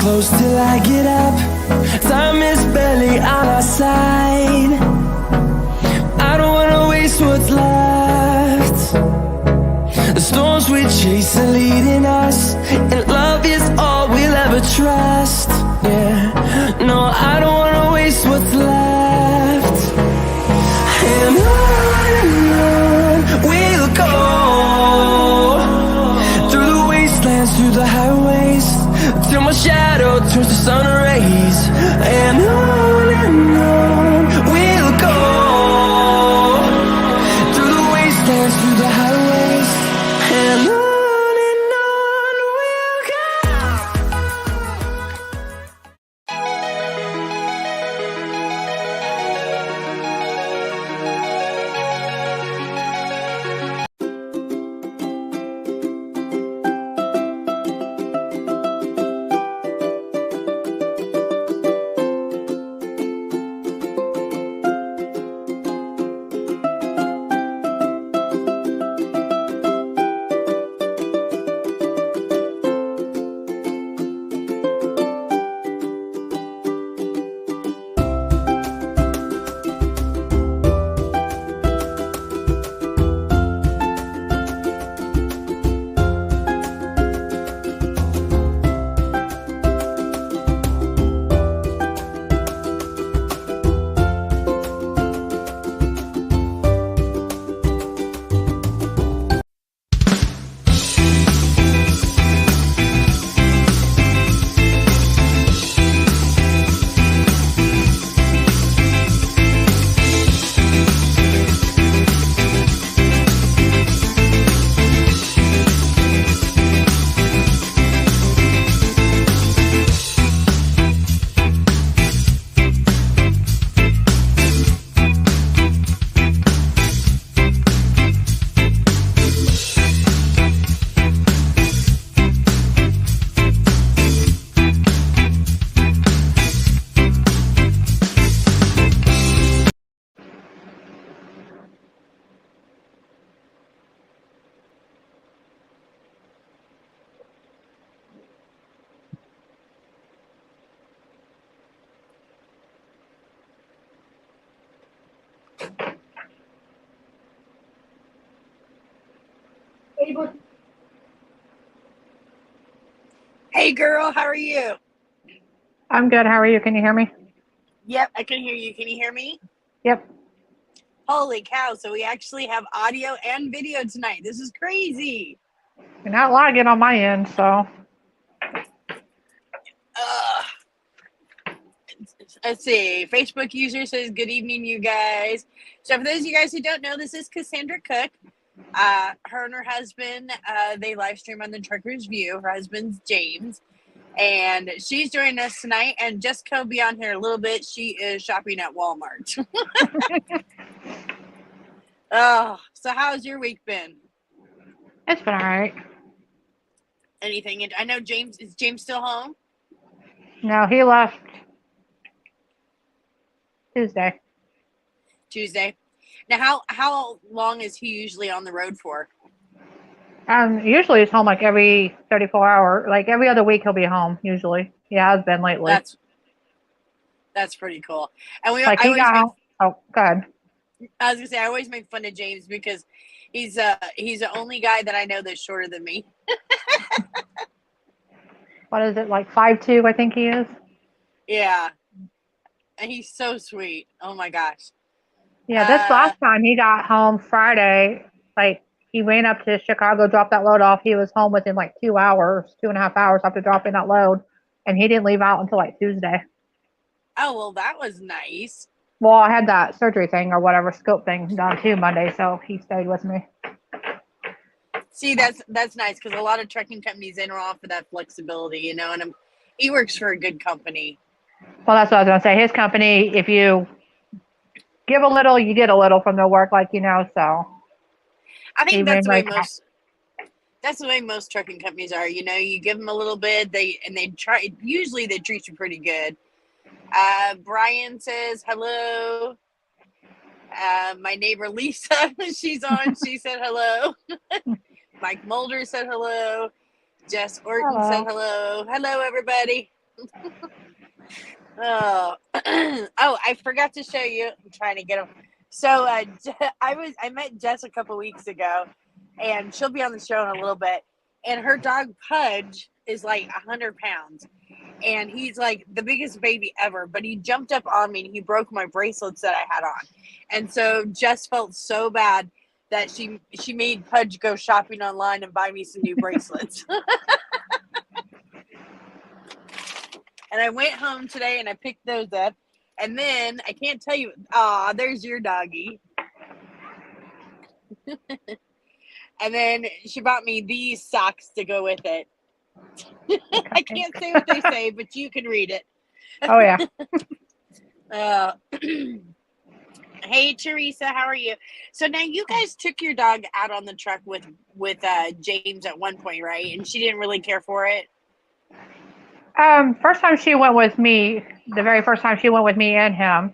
close till I get up. Time is barely on our side. I don't wanna waste what's left. The storms we chase are leading us, and love is all we'll ever trust. Yeah, no, I don't wanna waste what's left. And on we'll go, through the wastelands, through the highways, till my shadow turns to sun rays. And on we'll go, through the wastelands, through the highways, and on we'll go. Hey girl, how are you? I'm good. How are you? Can you hear me? Yep, I can hear you. Can you hear me? Yep. Holy cow, so we actually have audio and video tonight. This is crazy. You're not lagging on my end, so. Let's see. Facebook user says, good evening, you guys. So for those of you guys who don't know, this is Cassandra Cook. Her and her husband, they live stream on the Trucker's View. Her husband's James. And she's joining us tonight. And Jessica will be on here a little bit. She is shopping at Walmart. Oh, so how's your week been? It's been all right. Anything? I know is James still home? No, he left Tuesday. Now, how long is he usually on the road for? Usually he's home like every 34 hours. Like every other week he'll be home, usually. He has been lately. That's pretty cool. And go ahead. I was gonna say, I always make fun of James because he's the only guy that I know that's shorter than me. What is it, like 5'2", I think he is? Yeah. And he's so sweet. Oh my gosh. Yeah, this last time he got home Friday, like he ran up to Chicago, dropped that load off. He was home within like 2.5 hours after dropping that load. And he didn't leave out until like Tuesday. Oh, well, that was nice. Well, I had that surgery thing or whatever scope thing done too Monday, so he stayed with me. See, that's nice because a lot of trucking companies, they don't offer that flexibility, you know, and he works for a good company. Well, that's what I was going to say. His company, if you give a little, you get a little from their work, like, you know, so. I think that's the way most trucking companies are. You know, you give them a little bit, usually they treat you pretty good. Brian says hello. My neighbor Lisa, she's on. She said hello. Mike Mulder said hello. Jess Orton said hello. Hello, everybody. Oh, oh, I forgot to show you. I'm trying to get him. So I met Jess a couple weeks ago, and she'll be on the show in a little bit. And her dog Pudge is like 100 pounds, and he's like the biggest baby ever. But he jumped up on me and he broke my bracelets that I had on, and so Jess felt so bad that she made Pudge go shopping online and buy me some new bracelets. And I went home today and I picked those up. And then I can't tell you. There's your doggy. And then she bought me these socks to go with it. I can't say what they say, but you can read it. Oh, yeah. Hey, Teresa, how are you? So now you guys took your dog out on the truck with James at one point, right? And she didn't really care for it. First time she went with me, the very first time she went with me and him,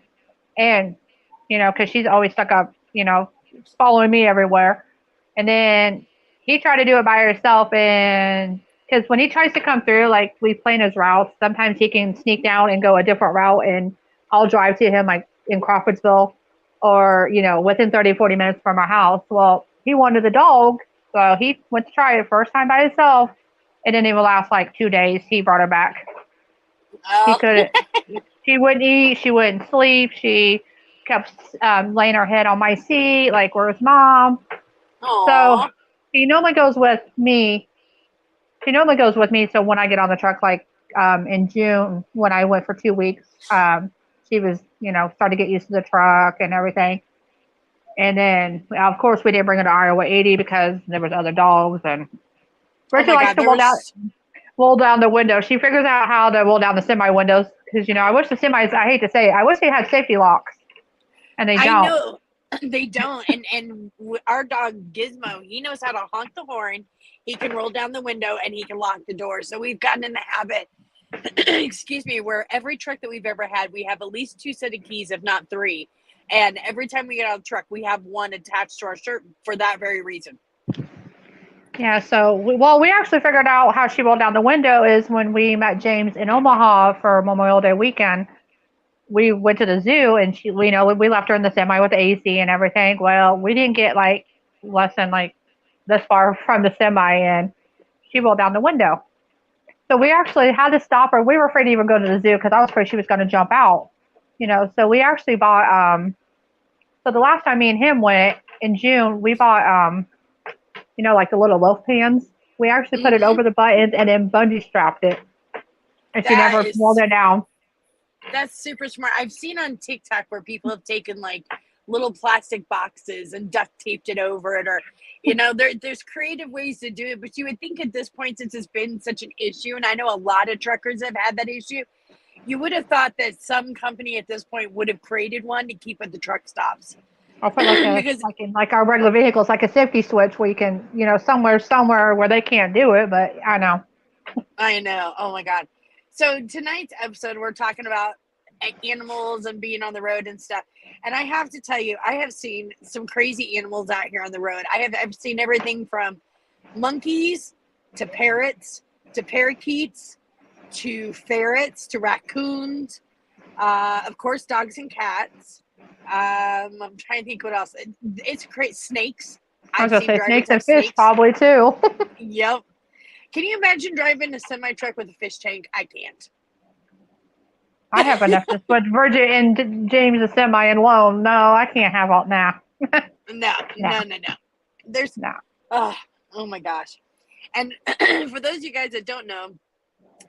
and because she's always stuck up, following me everywhere. And then he tried to do it by herself, and because when he tries to come through, like we plan his routes, sometimes he can sneak down and go a different route, and I'll drive to him like in Crawfordsville or within 30-40 minutes from our house. Well, he wanted the dog, so he went to try it first time by himself. It didn't even last like 2 days. He brought her back. Oh. He couldn't. She wouldn't eat. She wouldn't sleep. She kept laying her head on my seat, like, "Where's mom?" Aww. So she normally goes with me. So when I get on the truck, like in June when I went for 2 weeks, she was started to get used to the truck and everything. And then of course we didn't bring her to Iowa 80 because there was other dogs and. Reggie likes to roll down the window. She figures out how to roll down the semi windows because I wish the semis. I hate to say it, I wish they had safety locks, and they don't. I know they don't. And our dog Gizmo, he knows how to honk the horn. He can roll down the window and he can lock the door. So we've gotten in the habit, excuse me, where every truck that we've ever had, we have at least 2 set of keys, if not 3. And every time we get out of the truck, we have one attached to our shirt for that very reason. Yeah, so we actually figured out how she rolled down the window is when we met James in Omaha for Memorial Day weekend. We went to the zoo and we left her in the semi with the AC and everything. Well, we didn't get like less than like this far from the semi and she rolled down the window. So we actually had to stop her. We were afraid to even go to the zoo because I was afraid she was going to jump out. So we actually bought. So the last time me and him went in June, we bought like the little loaf pans. We actually put it over the buttons and then bungee strapped it. And she never rolled it down. That's super smart. I've seen on TikTok where people have taken like little plastic boxes and duct taped it over it, or there's creative ways to do it. But you would think at this point, since it's been such an issue, and I know a lot of truckers have had that issue, you would have thought that some company at this point would have created one to keep at the truck stops. I'll put like our regular vehicles, like a safety switch where you can, somewhere where they can't do it, but I know. I know. Oh my God. So tonight's episode, we're talking about animals and being on the road and stuff. And I have to tell you, I have seen some crazy animals out here on the road. I've seen everything from monkeys to parrots to parakeets to ferrets to raccoons. Of course, dogs and cats. I'm trying to think what else. It's great. Snakes. I was going to say snakes and fish probably too. Yep. Can you imagine driving a semi-truck with a fish tank? I can't. I have enough to put Virgin and James a semi and loan. No, I can't have all now. No. There's no. Oh my gosh. And for those of you guys that don't know,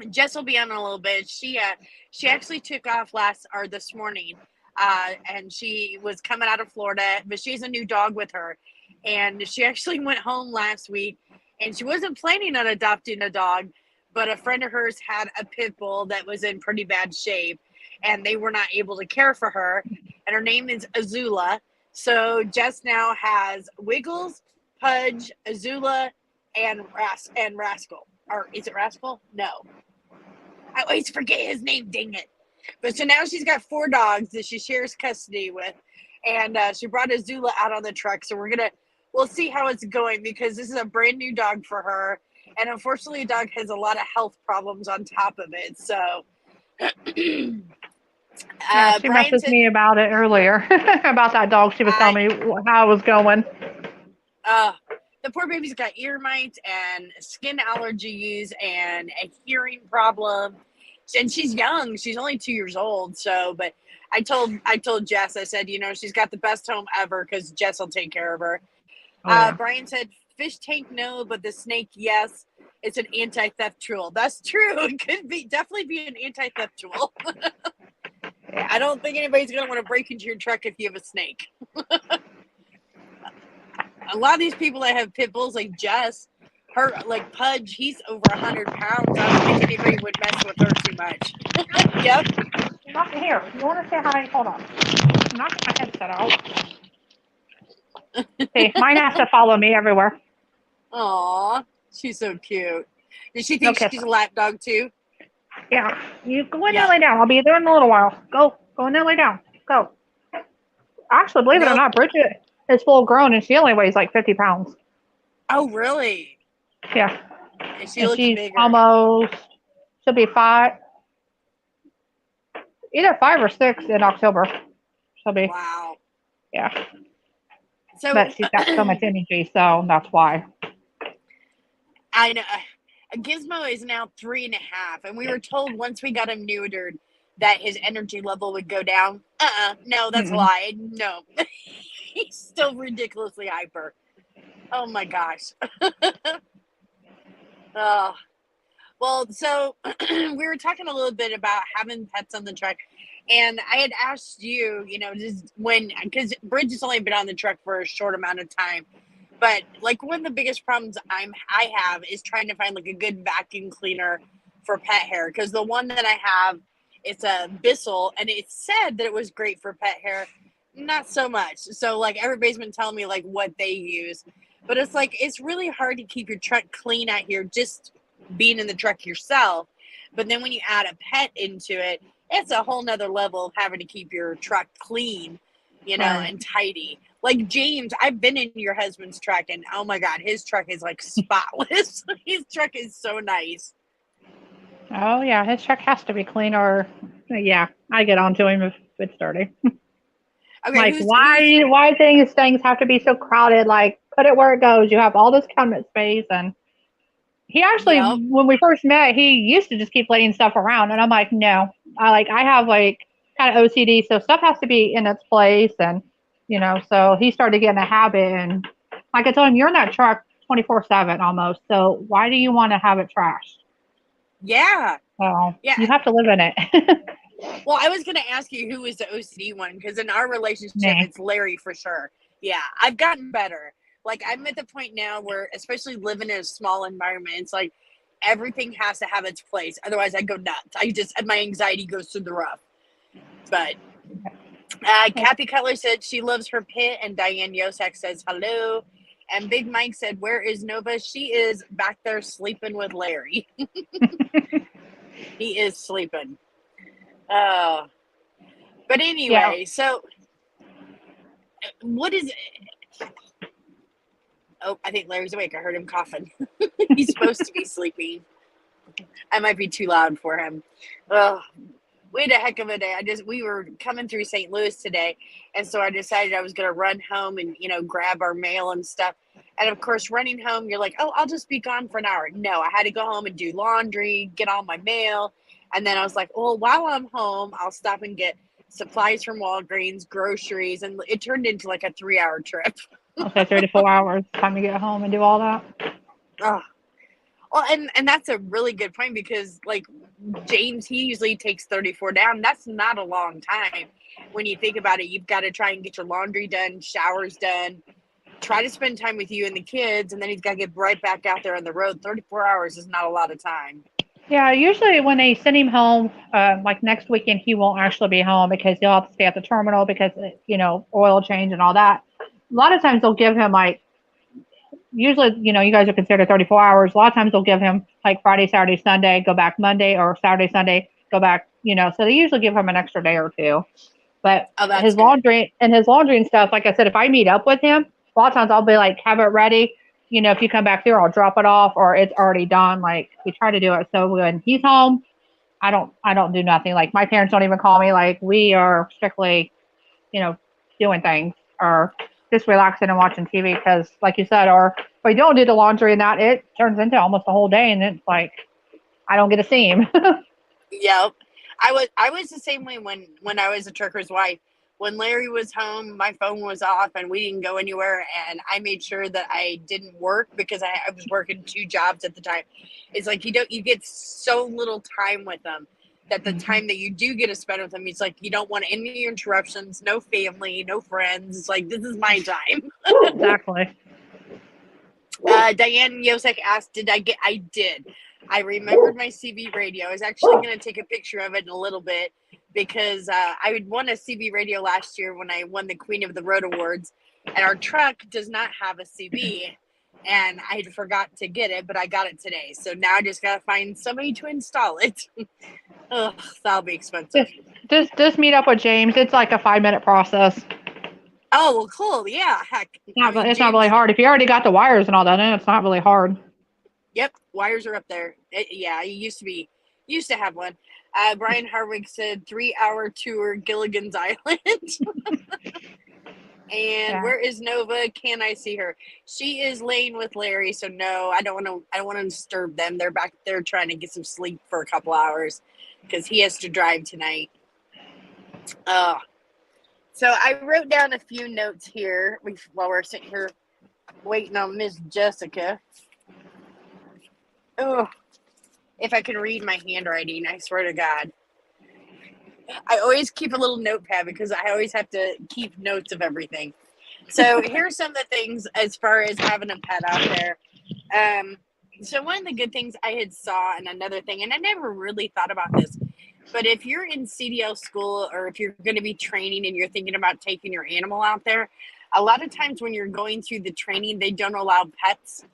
Jess will be on in a little bit. She actually took off this morning. And she was coming out of Florida, but she has a new dog with her. And she actually went home last week, and she wasn't planning on adopting a dog, but a friend of hers had a pit bull that was in pretty bad shape, and they were not able to care for her. And her name is Azula. So Jess now has Wiggles, Pudge, Azula, and Rascal. Or is it Rascal? No. I always forget his name, dang it. But so now she's got 4 dogs that she shares custody with, and she brought Azula out on the truck. So we'll see how it's going because this is a brand new dog for her, And unfortunately, the dog has a lot of health problems on top of it. So, Yeah, she Brian messaged said, me about it earlier about that dog. She was telling me how it was going. the poor baby's got ear mites and skin allergies and a hearing problem. And she's young. She's only 2 years old. So, but I told Jess, I said, she's got the best home ever because Jess will take care of her. Oh, yeah. Brian said, fish tank, no, but the snake, yes. It's an anti-theft tool. That's true. It could definitely be an anti-theft tool. Yeah. I don't think anybody's going to want to break into your truck if you have a snake. A lot of these people that have pit bulls, like Jess, like Pudge, he's over 100 pounds. I don't think anybody would mess with her too much. Yep. Not here. You want to say hi? Hold on. I'm knocking my headset out. See, mine has to follow me everywhere. Aw, she's so cute. Does she think Okay. she's a lap dog too? Yeah. You go in there and lay down. I'll be there in a little while. Go in there and lay down. Go. Actually, believe it or not, Bridget is full grown and she only weighs like 50 pounds. Oh, really? Yeah. And she looks she's bigger. Almost, she'll be either 5 or 6 in October. She'll be. Wow. Yeah. So, but she's got so much energy, so that's why. I know. Gizmo is now 3.5, and we were told once we got him neutered that his energy level would go down. No, that's a lie. No. He's still ridiculously hyper. Oh my gosh. Well, so we were talking a little bit about having pets on the truck, and I had asked you, just because Bridge has only been on the truck for a short amount of time, but like one of the biggest problems I have is trying to find like a good vacuum cleaner for pet hair, because the one that I have, it's a Bissell, and it said that it was great for pet hair, not so much. So like everybody's been telling me like what they use, but it's like it's really hard to keep your truck clean out here just being in the truck yourself. But then when you add a pet into it, it's a whole nother level of having to keep your truck clean, Right. and tidy. Like James, I've been in your husband's truck, and oh my God, his truck is like spotless. His truck is so nice. Oh yeah, his truck has to be clean, or yeah, I get on to him if it's dirty. Okay, like why things have to be so crowded? Like put it where it goes. You have all this cabinet space, and he actually, when we first met, he used to just keep laying stuff around, and I'm like, no, I have like kind of OCD, so stuff has to be in its place, and so he started getting a habit, and like I told him, you're in that truck 24/7 almost, so why do you want to have it trashed? Yeah. So you have to live in it. Well, I was going to ask you who is the OCD one, because in our relationship, it's Larry for sure. Yeah, I've gotten better. Like I'm at the point now where, especially living in a small environment, it's like everything has to have its place. Otherwise, I go nuts. My anxiety goes through the roof. But Kathy Cutler said she loves her pit, and Diane Yosak says hello. And Big Mike said, "Where is Nova? She is back there sleeping with Larry." He is sleeping. But anyway, so what is it? Oh, I think Larry's awake. I heard him coughing. He's supposed to be sleeping. I might be too loud for him. We had a heck of a day. We were coming through St. Louis today, and so I decided I was going to run home and, grab our mail and stuff. And of course, running home, you're like, oh, I'll just be gone for an hour. No, I had to go home and do laundry, get all my mail. And then I was like, well, while I'm home, I'll stop and get supplies from Walgreens, groceries. And it turned into like a 3-hour trip. Okay, 3 to 4 hours. Time to get home and do all that. Oh. Well, and that's a really good point, because like James, he usually takes 34 down. That's not a long time. When you think about it, you've got to try and get your laundry done, showers done, try to spend time with you and the kids, and then he's got to get right back out there on the road. 34 hours is not a lot of time. Yeah, usually when they send him home, like next weekend, he won't actually be home because he'll have to stay at the terminal because, oil change and all that. A lot of times they'll give him usually, you guys are considered 34 hours. A lot of times they'll give him like Friday, Saturday, Sunday, go back Monday, or Saturday, Sunday, go back, so they usually give him an extra day or two. But his laundry and stuff, like I said, if I meet up with him, a lot of times I'll be like, have it ready. you know, if you come back here, I'll drop it off, or it's already done. Like we try to do it so when he's home, I don't do nothing. Like my parents don't even call me. Like we are strictly, you know, doing things or just relaxing and watching TV because, like you said, or if we don't do the laundry and that, it turns into almost a whole day, and it's like I don't get to see him. Yep. I was the same way when I was a trucker's wife. When Larry was home, my phone was off and we didn't go anywhere, and I made sure that I didn't work because I was working 2 jobs at the time. It's like you get so little time with them that the time that you do get to spend with them, it's like you don't want any interruptions, no family, no friends. It's like this is my time. Exactly. Diane Yosek asked, "Did I get?" I did. I remembered my CB radio. I was actually going to take a picture of it in a little bit because I had won a CB radio last year when I won the Queen of the Road Awards, and our truck does not have a CB, and I had forgot to get it, but I got it today. So now I just got to find somebody to install it. Ugh, that'll be expensive. Just meet up with James. It's like a 5-minute process. Oh, well, cool. Yeah, heck. It's not really hard. If you already got the wires and all that in, it's not really hard. Yep, wires are up there. Yeah, you used to have one. Brian Harwick said 3-hour tour Gilligan's Island. And where is Nova? Can I see her? She is laying with Larry, so no, I don't want to disturb them. They're back there trying to get some sleep for a couple hours because he has to drive tonight. So I wrote down a few notes here while we're sitting here waiting on Miss Jessica. Oh, if I can read my handwriting, I swear to God. I always keep a little notepad because I always have to keep notes of everything. So here's some of the things as far as having a pet out there. So one of the good things I had saw, and another thing, and I never really thought about this, but if you're in CDL school or if you're going to be training and you're thinking about taking your animal out there, a lot of times when you're going through the training, they don't allow pets.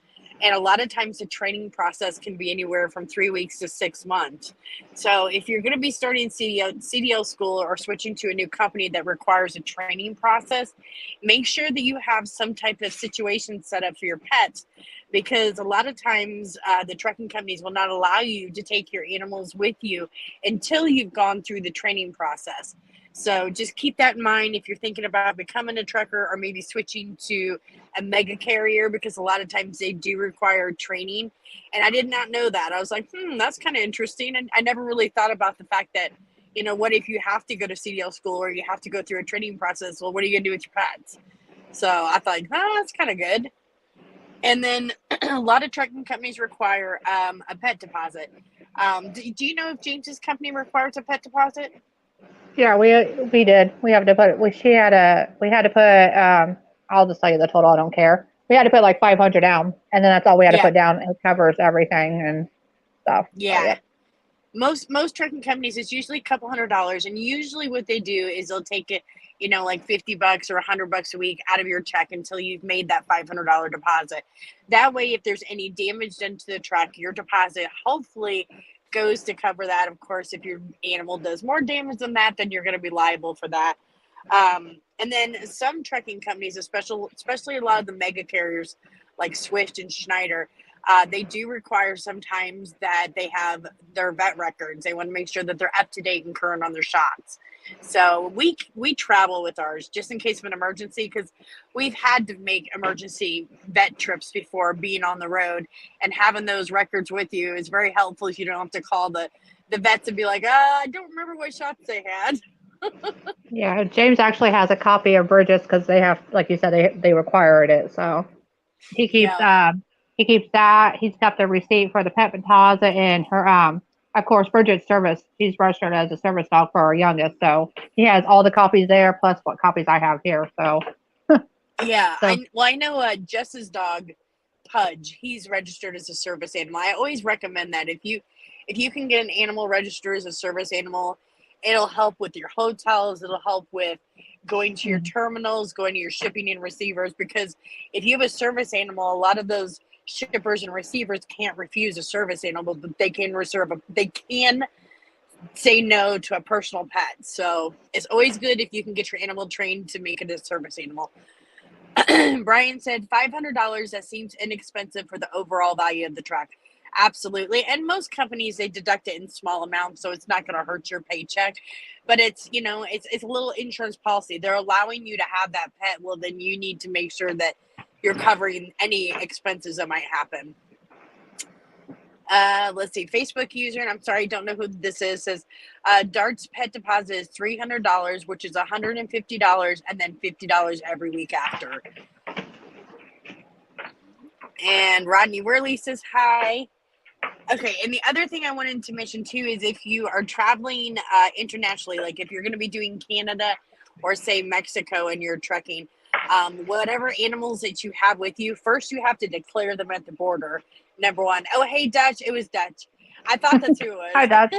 And a lot of times the training process can be anywhere from 3 weeks to 6 months. So if you're going to be starting CDL school or switching to a new company that requires a training process, make sure that you have some type of situation set up for your pets, because a lot of times the trucking companies will not allow you to take your animals with you until you've gone through the training process. So just keep that in mind if you're thinking about becoming a trucker or maybe switching to a mega carrier, because a lot of times they do require training. And I did not know that. I was like, that's kind of interesting. And I never really thought about the fact that, what if you have to go to CDL school or you have to go through a training process? Well, what are you going to do with your pets? So I thought, that's kind of good. And then a lot of trucking companies require a pet deposit. Do you know if James's company requires a pet deposit? Yeah, we did. We have to put. We had to put. I'll just tell you the total. I don't care. We had to put like 500 down, and then that's all we had to put down. It covers everything and stuff. Yeah. So, most trucking companies, it's usually a couple $100s, and usually what they do is they'll take it, like $50 or $100 a week out of your check until you've made that $500 deposit. That way, if there's any damage done to the truck, your deposit hopefully goes to cover that. Of course, if your animal does more damage than that, then you're going to be liable for that. And then some trucking companies, especially a lot of the mega carriers like Swift and Schneider, they do require sometimes that they have their vet records. They want to make sure that they're up to date and current on their shots. So we travel with ours just in case of an emergency, because we've had to make emergency vet trips before being on the road, and having those records with you is very helpful. If you don't have to call the vets and be like, I don't remember what shots they had. Yeah, James actually has a copy of Bridget's because they have, like you said, they required it. So he keeps that. He's got the receipt for the pet deposit and her of course Bridget's service. She's registered as a service dog for our youngest, so he has all the copies there plus what copies I have here. So yeah, I know Jess's dog Pudge. He's registered as a service animal. I always recommend that if you can get an animal registered as a service animal, it'll help with your hotels. It'll help with going to your terminals, going to your shipping and receivers, because if you have a service animal, a lot of those shippers and receivers can't refuse a service animal, but they can say no to a personal pet. So it's always good if you can get your animal trained to make it a service animal. Brian said $500. That seems inexpensive for the overall value of the truck. Absolutely. And most companies, they deduct it in small amounts, so it's not going to hurt your paycheck. But it's, it's a little insurance policy. They're allowing you to have that pet. Well, then you need to make sure that you're covering any expenses that might happen. Let's see. Facebook user, and I'm sorry, I don't know who this is, says Dart's pet deposit is $300, which is $150, and then $50 every week after. And Rodney Worley says hi. Okay, and the other thing I wanted to mention too is if you are traveling internationally, like if you're going to be doing Canada or say Mexico and you're trekking, whatever animals that you have with you, first you have to declare them at the border. Number one. Oh, hey, Dutch. It was Dutch. I thought that's who it was. Hi, Dutch.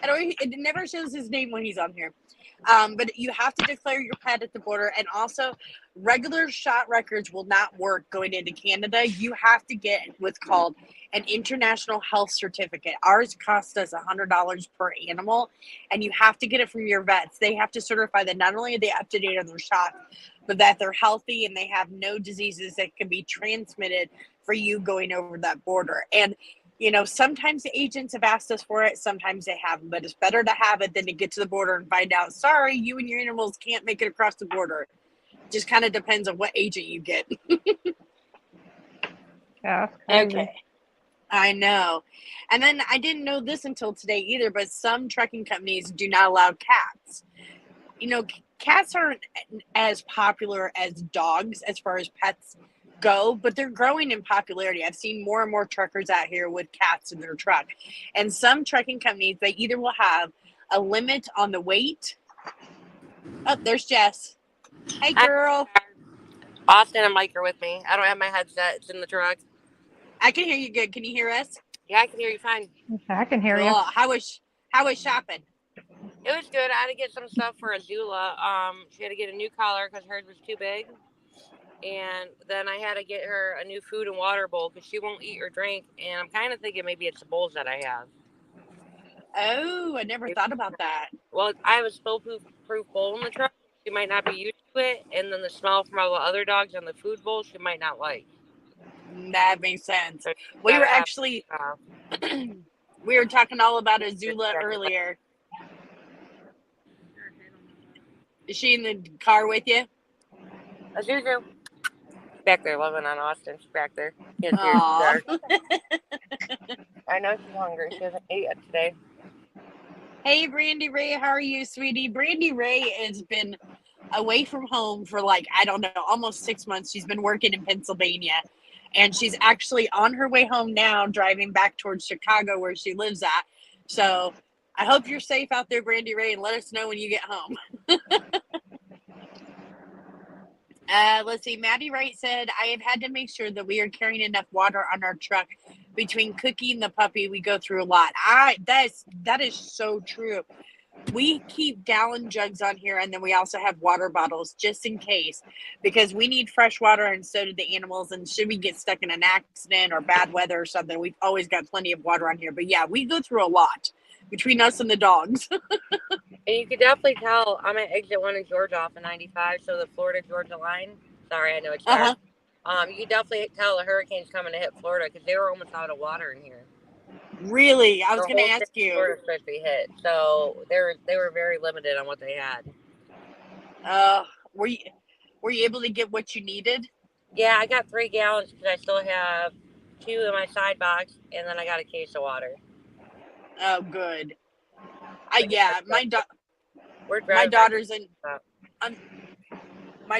It never shows his name when he's on here. But you have to declare your pet at the border. And also, regular shot records will not work going into Canada. You have to get what's called an international health certificate. Ours cost us $100 per animal, and you have to get it from your vets. They have to certify that not only are they up to date on their shots, but that they're healthy and they have no diseases that can be transmitted for you going over that border. And sometimes the agents have asked us for it, sometimes they haven't, but it's better to have it than to get to the border and find out, sorry, you and your animals can't make it across the border. Just kind of depends on what agent you get. Yeah. Okay. I know. And then I didn't know this until today either, but some trucking companies do not allow cats. Cats aren't as popular as dogs as far as pets go, but they're growing in popularity. I've seen more and more truckers out here with cats in their truck. And some trucking companies, they either will have a limit on the weight. Oh, there's Jess. Hey, girl. Austin and Mike are with me. I don't have my headset. It's in the truck. I can hear you good. Can you hear us? Yeah, I can hear you fine. Okay, I can hear you. How was shopping? It was good. I had to get some stuff for Azula. She had to get a new collar because hers was too big. And then I had to get her a new food and water bowl because she won't eat or drink. And I'm kind of thinking maybe it's the bowls that I have. Oh, I never thought about that. Well, I have a spill-proof bowl in the truck. She might not be used to it. And then the smell from all the other dogs on the food bowl, she might not like. That makes sense. We were actually, we were talking all about Azula earlier. Is she in the car with you? Azula. Back there loving on Austin. She's back there. Aww. I know she's hungry. She hasn't ate yet today. Hey, Brandy Ray. How are you, sweetie? Brandy Ray has been away from home for almost 6 months. She's been working in Pennsylvania. And she's actually on her way home now, driving back towards Chicago where she lives at. So I hope you're safe out there, Brandy Ray, and let us know when you get home. Let's see. Maddie Wright said, I have had to make sure that we are carrying enough water on our truck. Between Cookie and the puppy, we go through a lot. That is so true. We keep gallon jugs on here, and then we also have water bottles just in case, because we need fresh water, and so do the animals. And should we get stuck in an accident or bad weather or something, we've always got plenty of water on here. But yeah, we go through a lot between us and the dogs. And you could definitely tell I'm at exit 1 in Georgia off of 95, so the Florida-Georgia line. Sorry, I know it's dark. You could definitely tell a hurricane's coming to hit Florida because they were almost out of water in here. Really? I was going to ask you. Florida's supposed to be hit, so they were very limited on what they had. Were you able to get what you needed? Yeah, I got 3 gallons because I still have 2 in my side box, and then I got a case of water. Oh, good. My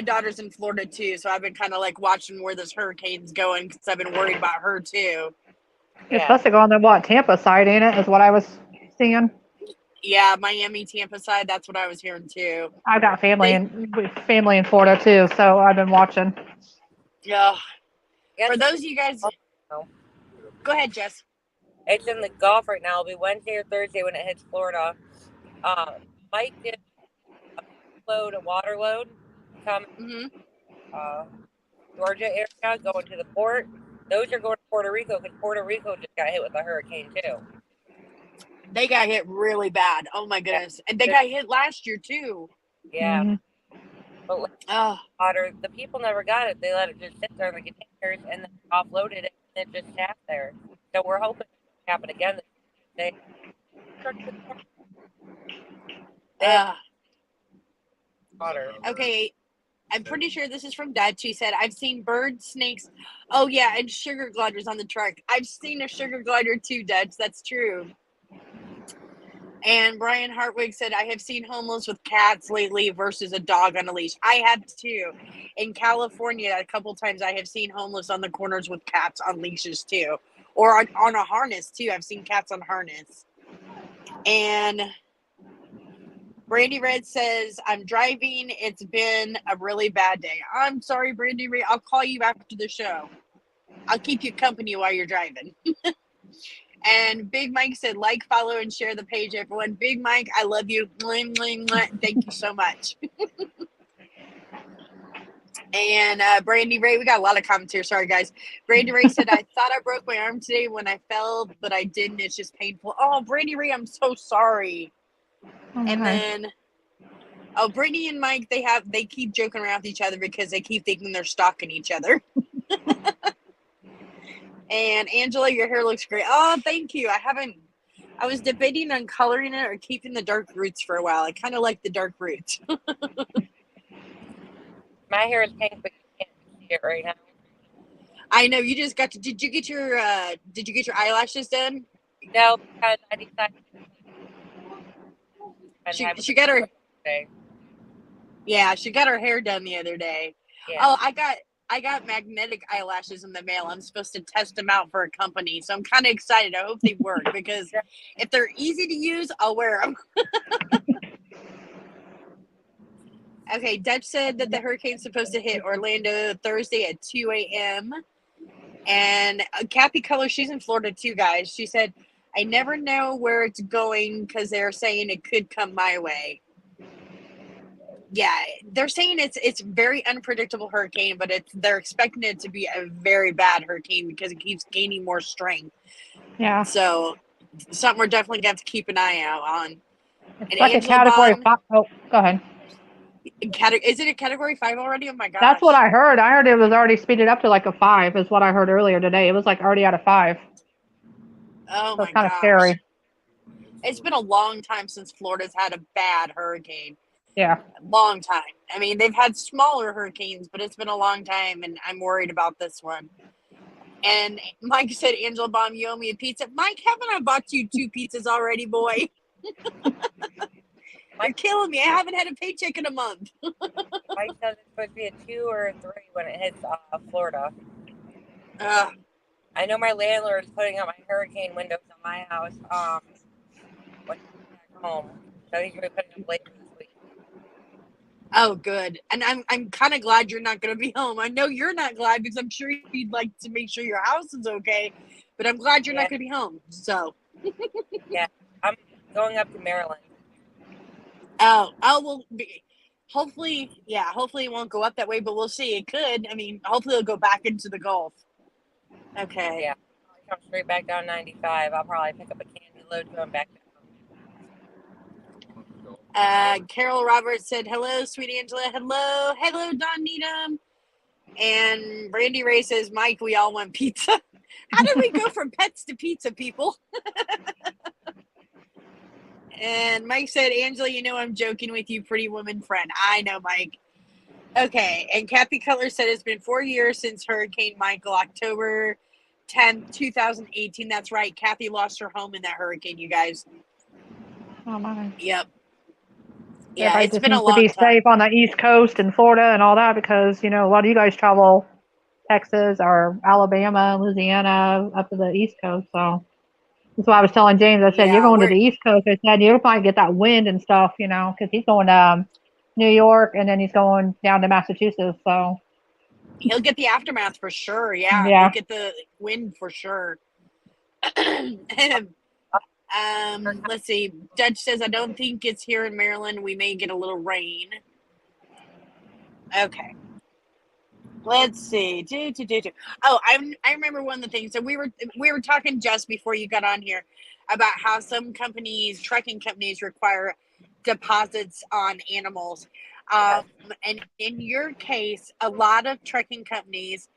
daughter's in Florida too, so I've been kind of watching where this hurricane's going because I've been worried about her too. It's supposed to go on the Tampa side, ain't it? Is what I was seeing. Yeah, Miami, Tampa side. That's what I was hearing too. I've got family in Florida too, so I've been watching. Yeah. For those of you guys, go ahead, Jess. It's in the Gulf right now. It'll be Wednesday or Thursday when it hits Florida. Mike did a water load coming Georgia area going to the port. Those are going to Puerto Rico because Puerto Rico just got hit with a hurricane too. They got hit really bad. Oh my goodness. And they got hit last year too. Yeah. But Oh, water, the people never got it. They let it just sit there in the containers and then offloaded it and it just sat there. So we're hoping it won't happen again. They have water. okay. I'm pretty sure this is from Dad. She said, I've seen birds, snakes. Oh, yeah, and sugar gliders on the truck. I've seen a sugar glider too, Dutch. That's true. And Brian Hartwig said, I have seen homeless with cats lately versus a dog on a leash. I have too. In California, a couple times I have seen homeless on the corners with cats on leashes too. Or on a harness too. I've seen cats on harness. And Brandy Red says, I'm driving. It's been a really bad day. I'm sorry, Brandy Red. I'll call you after the show. I'll keep you company while you're driving. And Big Mike said, like, follow, and share the page, everyone. Big Mike, I love you. Thank you so much. And Brandy Ray, we got a lot of comments here. Sorry, guys. Brandy Ray said, I thought I broke my arm today when I fell, but I didn't. It's just painful. Oh, Brandy Ray, I'm so sorry. Okay. And then, Brittany and Mike, they keep joking around with each other because they keep thinking they're stalking each other. And Angela, your hair looks great. Oh, thank you. I was debating on coloring it or keeping the dark roots for a while. I kind of like the dark roots. My hair is pink, but you can't see it right now. I know you just got to. Did you get your eyelashes done? No, because I decided She got her. Yeah, she got her hair done the other day. Yeah. Oh, I got magnetic eyelashes in the mail. I'm supposed to test them out for a company, so I'm kind of excited. I hope they work because if they're easy to use, I'll wear them. Okay, Dutch said that the hurricane's supposed to hit Orlando Thursday at 2 a.m. And Kathy Color, she's in Florida too, guys. She said, I never know where it's going because they're saying it could come my way. Yeah, they're saying it's very unpredictable hurricane, but they're expecting it to be a very bad hurricane because it keeps gaining more strength. Yeah. So something we're definitely going to have to keep an eye out on. It's and like Angela a category 5. Bond, Oh, go ahead. Is it a category 5 already? Oh my gosh. That's what I heard. I heard it was already speeded up to like a 5 is what I heard earlier today. It was like already at a 5. Oh so my it's kind gosh. of scary. It's been a long time since Florida's had a bad hurricane. Yeah. Long time. I mean, they've had smaller hurricanes, but it's been a long time, and I'm worried about this one. And Mike said, Angela Baum, you owe me a pizza. Mike, haven't I bought you 2 pizzas already, boy? You're killing me. I haven't had a paycheck in a month. Mike says it's supposed to be a 2 or a 3 when it hits Florida. I know my landlord is putting up my hurricane windows on my house when he's back home. So he's going to be putting up later this week. Oh, good. And I'm kind of glad you're not going to be home. I know you're not glad because I'm sure you'd like to make sure your house is okay. But I'm glad you're not going to be home. So. Yeah, I'm going up to Maryland. Oh, well, hopefully it won't go up that way, but we'll see. It could. I mean, hopefully it'll go back into the Gulf. Okay. Yeah, I'll come straight back down 95. I'll probably pick up a candy load going back down. Carol Roberts said, hello, sweet Angela. Hello, Don Needham. And Brandy Ray says, Mike, we all want pizza. How did we go from pets to pizza, people? And Mike said, Angela, you know I'm joking with you, pretty woman friend. I know, Mike. Okay. And Kathy Cutler said it's been 4 years since Hurricane Michael, October 10th, 2018. That's right. Kathy lost her home in that hurricane, you guys. Oh, my. Yep. Yeah, everybody it's just been a needs long to be time. safe on the East Coast and Florida and all that because, you know, a lot of you guys travel Texas or Alabama, Louisiana, up to the East Coast. So that's why I was telling James, I said, you're going to the East Coast. I said, you'll probably get that wind and stuff, you know, because he's going to New York and then he's going down to Massachusetts. So he'll get the aftermath for sure. Yeah. He'll get the wind for sure. Let's see. Judge says, I don't think it's here in Maryland. We may get a little rain. Okay. Let's see. Oh, I remember one of the things. So we were talking just before you got on here about how some companies, trucking companies, require deposits on animals. And in your case, a lot of trucking companies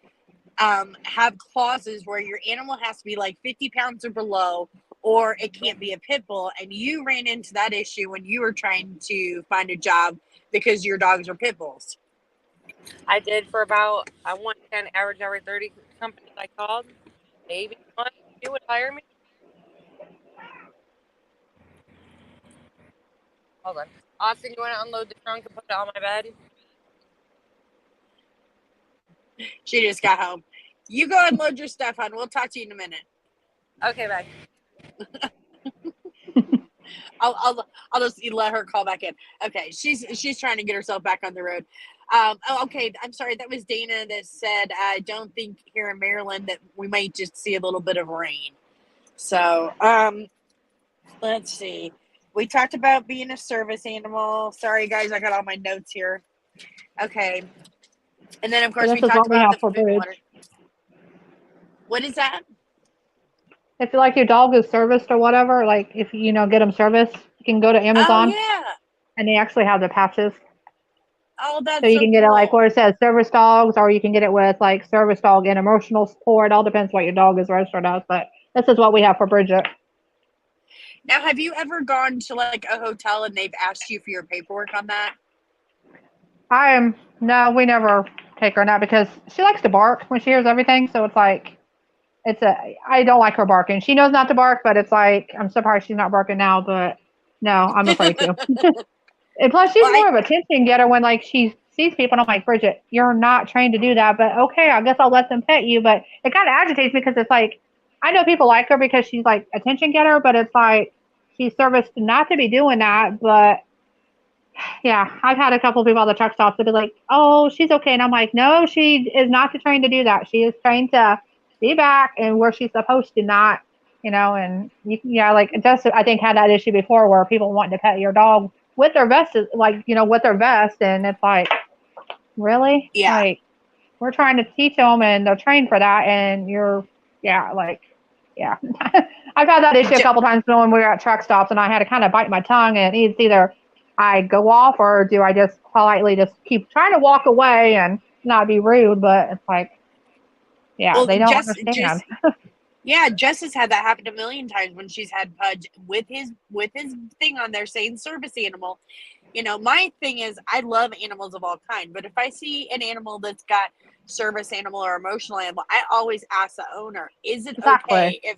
have clauses where your animal has to be like 50 pounds or below, or it can't be a pit bull. And you ran into that issue when you were trying to find a job because your dogs are pit bulls. I did for about, I want 10 average every 30 companies I called. Maybe one, two would hire me. Hold on. Austin, you want to unload the trunk and put it on my bed? She just got home. You go unload your stuff, hon. We'll talk to you in a minute. Okay, bye. I'll just let her call back in. Okay, she's trying to get herself back on the road. Okay, I'm sorry. That was Dana that said I don't think here in Maryland that we might just see a little bit of rain. So let's see. We talked about being a service animal. Sorry, guys, I got all my notes here. Okay, and then of course we talked about the food and water. What is that? If like your dog is serviced or whatever, like if you get them serviced, you can go to Amazon. Oh yeah. And they actually have the patches. Oh, that's so you can get cool. it like where it says service dogs, or you can get it with like service dog and emotional support. It all depends what your dog is registered as, but this is what we have for Bridget. Now, have you ever gone to like a hotel and they've asked you for your paperwork on that? No, we never take her on that because she likes to bark when she hears everything. So it's like, I don't like her barking. She knows not to bark, but it's like, I'm surprised she's not barking now, but no, I'm afraid to. And plus, she's more of a attention getter when like she sees people, and I'm like, Bridget, you're not trained to do that, but okay, I guess I'll let them pet you. But it kind of agitates me because it's like, I know people like her because she's like attention getter, but it's like she's serviced not to be doing that. But yeah, I've had a couple of people at the truck stops that be like, oh, she's okay. And I'm like, no, she is not trained to do that. She is trained to be back and where she's supposed to not, and like Justin, I think had that issue before where people wanting to pet your dog with their vest, like, with their vest. And it's like, really? Yeah. Like, we're trying to teach them and they're trained for that. And yeah. I've had that issue a couple times when we were at truck stops and I had to kind of bite my tongue, and it's either I go off or do I just politely just keep trying to walk away and not be rude, but it's like, they don't understand. Yeah, Jess has had that happen a million times when she's had Pudge with his thing on there saying service animal. My thing is I love animals of all kinds, but if I see an animal that's got service animal or emotional animal, I always ask the owner, is it okay if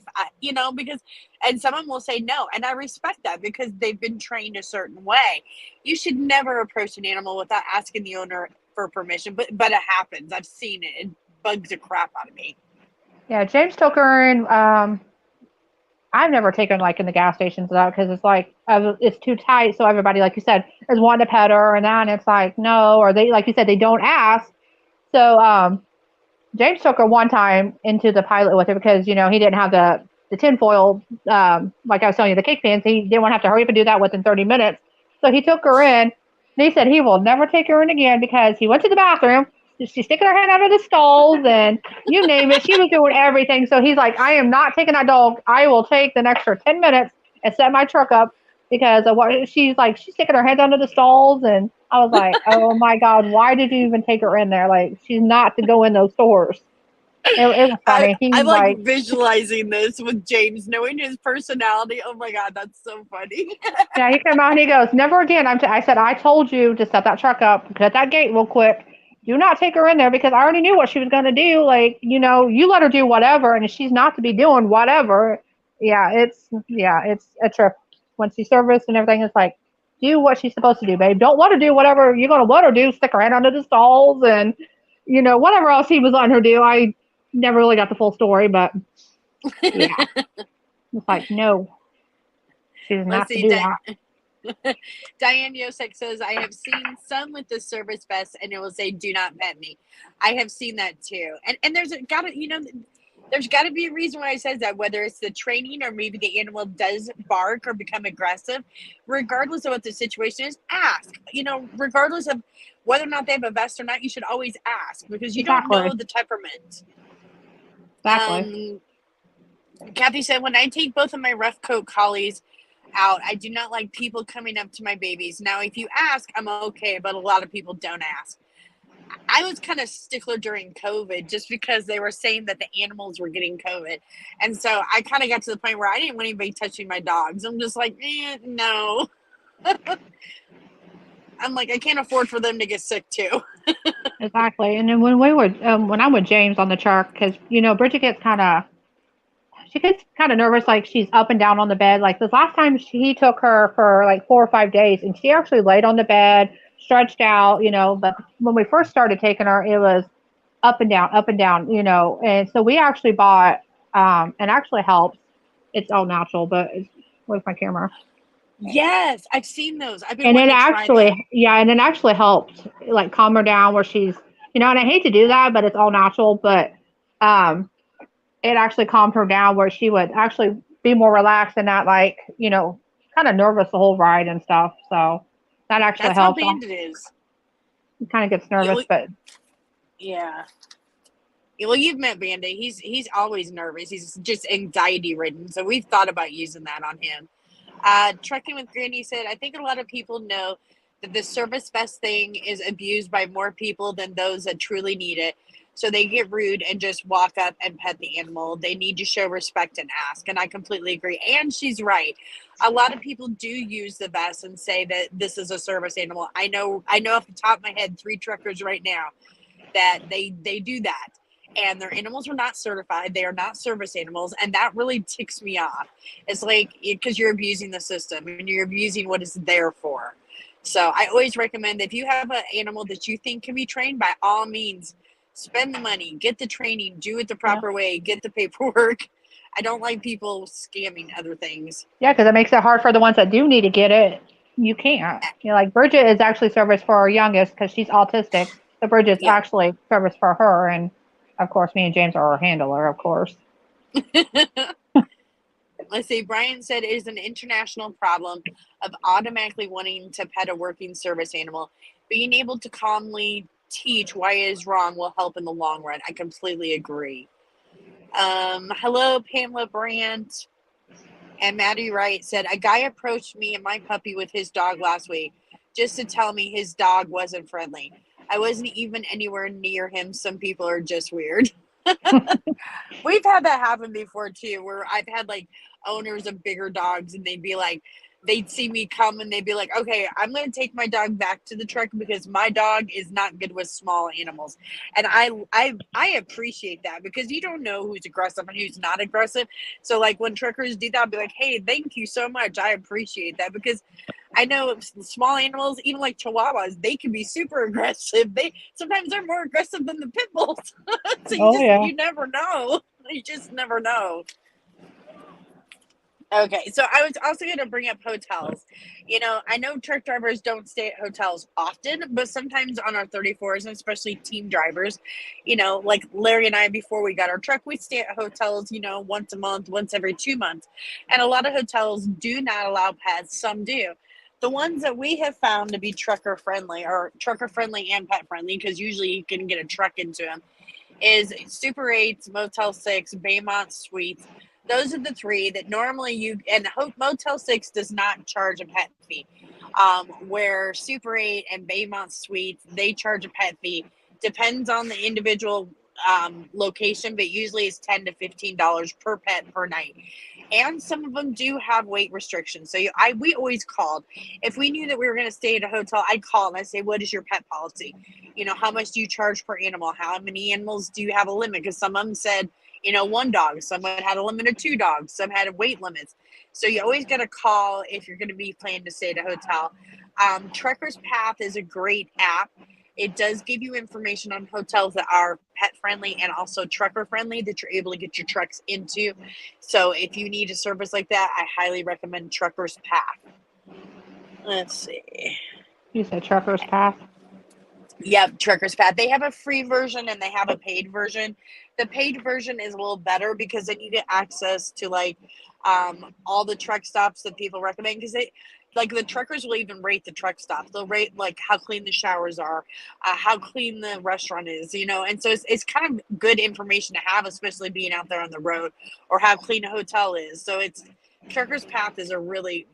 because, and someone will say no, and I respect that because they've been trained a certain way. You should never approach an animal without asking the owner for permission, but it happens. I've seen it. It bugs the crap out of me. Yeah, James took her in. I've never taken like in the gas stations out because it's like it's too tight. So everybody, like you said, is wanting to pet her, and then it's like no, or they, like you said, they don't ask. So James took her one time into the pilot with her because he didn't have the tinfoil, like I was telling you, the cake pans. He didn't want to have to hurry up and do that within 30 minutes. So he took her in. And he said he will never take her in again because he went to the bathroom. She's sticking her head under the stalls and you name it. She was doing everything. So he's like, I am not taking that dog. I will take the extra 10 minutes and set my truck up because of what she's like. She's sticking her head under the stalls. And I was like, oh my God, why did you even take her in there? Like, she's not to go in those stores. It was funny. I like visualizing this with James, knowing his personality. Oh my God, that's so funny. Yeah, he came out and he goes, never again. I said, I told you to set that truck up, cut that gate real quick. Do not take her in there because I already knew what she was going to do. Like, you let her do whatever, and if she's not to be doing whatever, it's a trip. When she's serviced and everything, it's like, do what she's supposed to do, babe. Don't let her do whatever you're going to let her do. Stick her head under the stalls and, whatever else he was letting her do. I never really got the full story, but yeah. It's like, no, she's not to do that. Diane Yosek says, I have seen some with the service vest and it will say, do not pet me. I have seen that too. And there's got to be a reason why it says that, whether it's the training or maybe the animal does bark or become aggressive. Regardless of what the situation is, ask. Regardless of whether or not they have a vest or not, you should always ask because you don't know the temperament. Exactly. Kathy said, when I take both of my rough coat collies out. I do not like people coming up to my babies. Now, if you ask, I'm okay, but a lot of people don't ask. I was kind of stickler during COVID just because they were saying that the animals were getting COVID. And so I kind of got to the point where I didn't want anybody touching my dogs. I'm just like, no. I'm like, I can't afford for them to get sick too. Exactly. And then when I'm with James on the truck, because Bridget she gets kind of nervous, like she's up and down on the bed. Like this last time he took her for like 4 or 5 days, and she actually laid on the bed, stretched out. But when we first started taking her, it was up and down. And so we actually bought, and actually helps. It's all natural, but where's my camera? Yes, I've seen those. I've been And wanting to try that. and it actually helps, like calm her down where she's, and I hate to do that, but it's all natural. But it actually calmed her down where she would actually be more relaxed and not like, kind of nervous the whole ride and stuff. So that actually That's how helps. Bandit is. Kind of gets nervous, but yeah. Well, you've met Bandit. He's always nervous. He's just anxiety ridden. So we've thought about using that on him. Trucking with Granny said, I think a lot of people know that the service best thing is abused by more people than those that truly need it. So they get rude and just walk up and pet the animal. They need to show respect and ask. And I completely agree. And she's right. A lot of people do use the vest and say that this is a service animal. I know off the top of my head 3 truckers right now that they do that. And their animals are not certified. They are not service animals. And that really ticks me off. It's like, because you're abusing the system and you're abusing what it's there for. So I always recommend that if you have an animal that you think can be trained, by all means, spend the money, get the training, do it the proper way, get the paperwork. I don't like people scamming other things. Yeah, because it makes it hard for the ones that do need to get it. You can't. Like Bridget is actually service for our youngest because she's autistic. So Bridget's actually service for her. And of course, me and James are her handler, of course. Let's see. Brian said it is an international problem of automatically wanting to pet a working service animal. Being able to calmly teach why it is wrong will help in the long run. I completely agree. Hello, Pamela Brandt. And Maddie Wright said, a guy approached me and my puppy with his dog last week just to tell me his dog wasn't friendly. I wasn't even anywhere near him. Some people are just weird. We've had that happen before too, where I've had like owners of bigger dogs and they'd see me come and they'd be like, okay, I'm going to take my dog back to the truck because my dog is not good with small animals. And I appreciate that because you don't know who's aggressive and who's not aggressive. So like when truckers do that, I'll be like, hey, thank you so much. I appreciate that because I know small animals, even like chihuahuas, they can be super aggressive. Sometimes they're more aggressive than the pit bulls. So you never know. You just never know. Okay, so I was also going to bring up hotels. I know truck drivers don't stay at hotels often, but sometimes on our 34s, and especially team drivers, like Larry and I, before we got our truck, we'd stay at hotels, once a month, once every 2 months. And a lot of hotels do not allow pets. Some do. The ones that we have found to be trucker friendly and pet friendly, because usually you can get a truck into them, is Super 8s, Motel 6, Baymont Suites. Those are the 3 that normally Motel 6 does not charge a pet fee. Where Super 8 and Baymont Suites, they charge a pet fee. Depends on the individual location, but usually it's $10 to $15 per pet per night. And some of them do have weight restrictions. So we always called. If we knew that we were going to stay at a hotel, I'd call and I'd say, what is your pet policy? How much do you charge per animal? How many animals do you have a limit? Because some of them said, 1 dog. Some had a limit of 2 dogs. Some had weight limits. So you always got to call if you're going to be planning to stay at a hotel. Trekker's Path is a great app. It does give you information on hotels that are pet friendly and also trucker friendly that you're able to get your trucks into. So if you need a service like that, I highly recommend Trucker's Path. Let's see. You said Trucker's Path? Yep, Trucker's Path. They have a free version and they have a paid version. The paid version is a little better because then you get access to all the truck stops that people recommend, because the truckers will even rate the truck stops. They'll rate how clean the showers are, how clean the restaurant is, and so it's kind of good information to have, especially being out there on the road, or how clean a hotel is. So Trucker's Path is a really,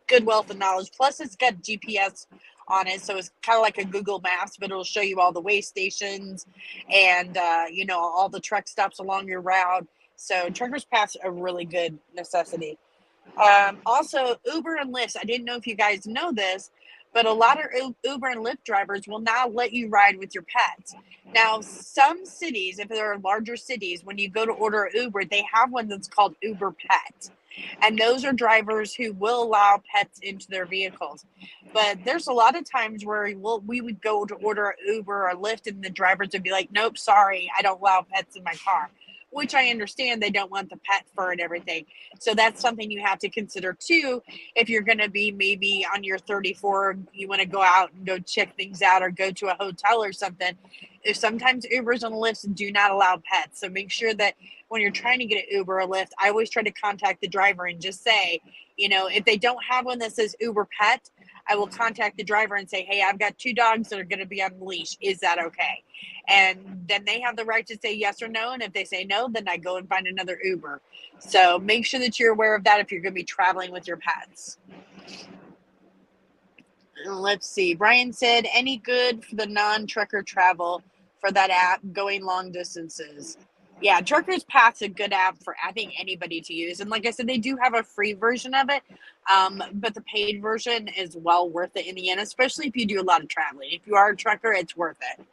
good wealth of knowledge. Plus, it's got GPS on it, so it's kind of like a Google Maps, but it'll show you all the way stations and all the truck stops along your route. So Truckers Path's a really good necessity. Also, Uber and Lyft. I didn't know if you guys know this, but a lot of Uber and Lyft drivers will now let you ride with your pets. Now, some cities, if there are larger cities, when you go to order Uber, they have one that's called Uber Pet. And those are drivers who will allow pets into their vehicles. But there's a lot of times where we would go to order Uber or Lyft, and the drivers would be like, nope, sorry, I don't allow pets in my car. Which I understand, they don't want the pet fur and everything. So that's something you have to consider too. If you're going to be maybe on your 34, you want to go out and go check things out or go to a hotel or something. If sometimes Ubers and Lyfts do not allow pets. So make sure that when you're trying to get an Uber or Lyft, I always try to contact the driver and just say, if they don't have one that says Uber Pet, I will contact the driver and say, hey, I've got 2 dogs that are going to be on leash. Is that okay? And then they have the right to say yes or no. And if they say no, then I go and find another Uber. So make sure that you're aware of that if you're going to be traveling with your pets. Let's see. Brian said, any good for the non-trucker travel for that app going long distances? Yeah, Truckers Path's a good app for, I think, anybody to use. And like I said, they do have a free version of it, but the paid version is well worth it in the end, especially if you do a lot of traveling. If you are a trucker, it's worth it.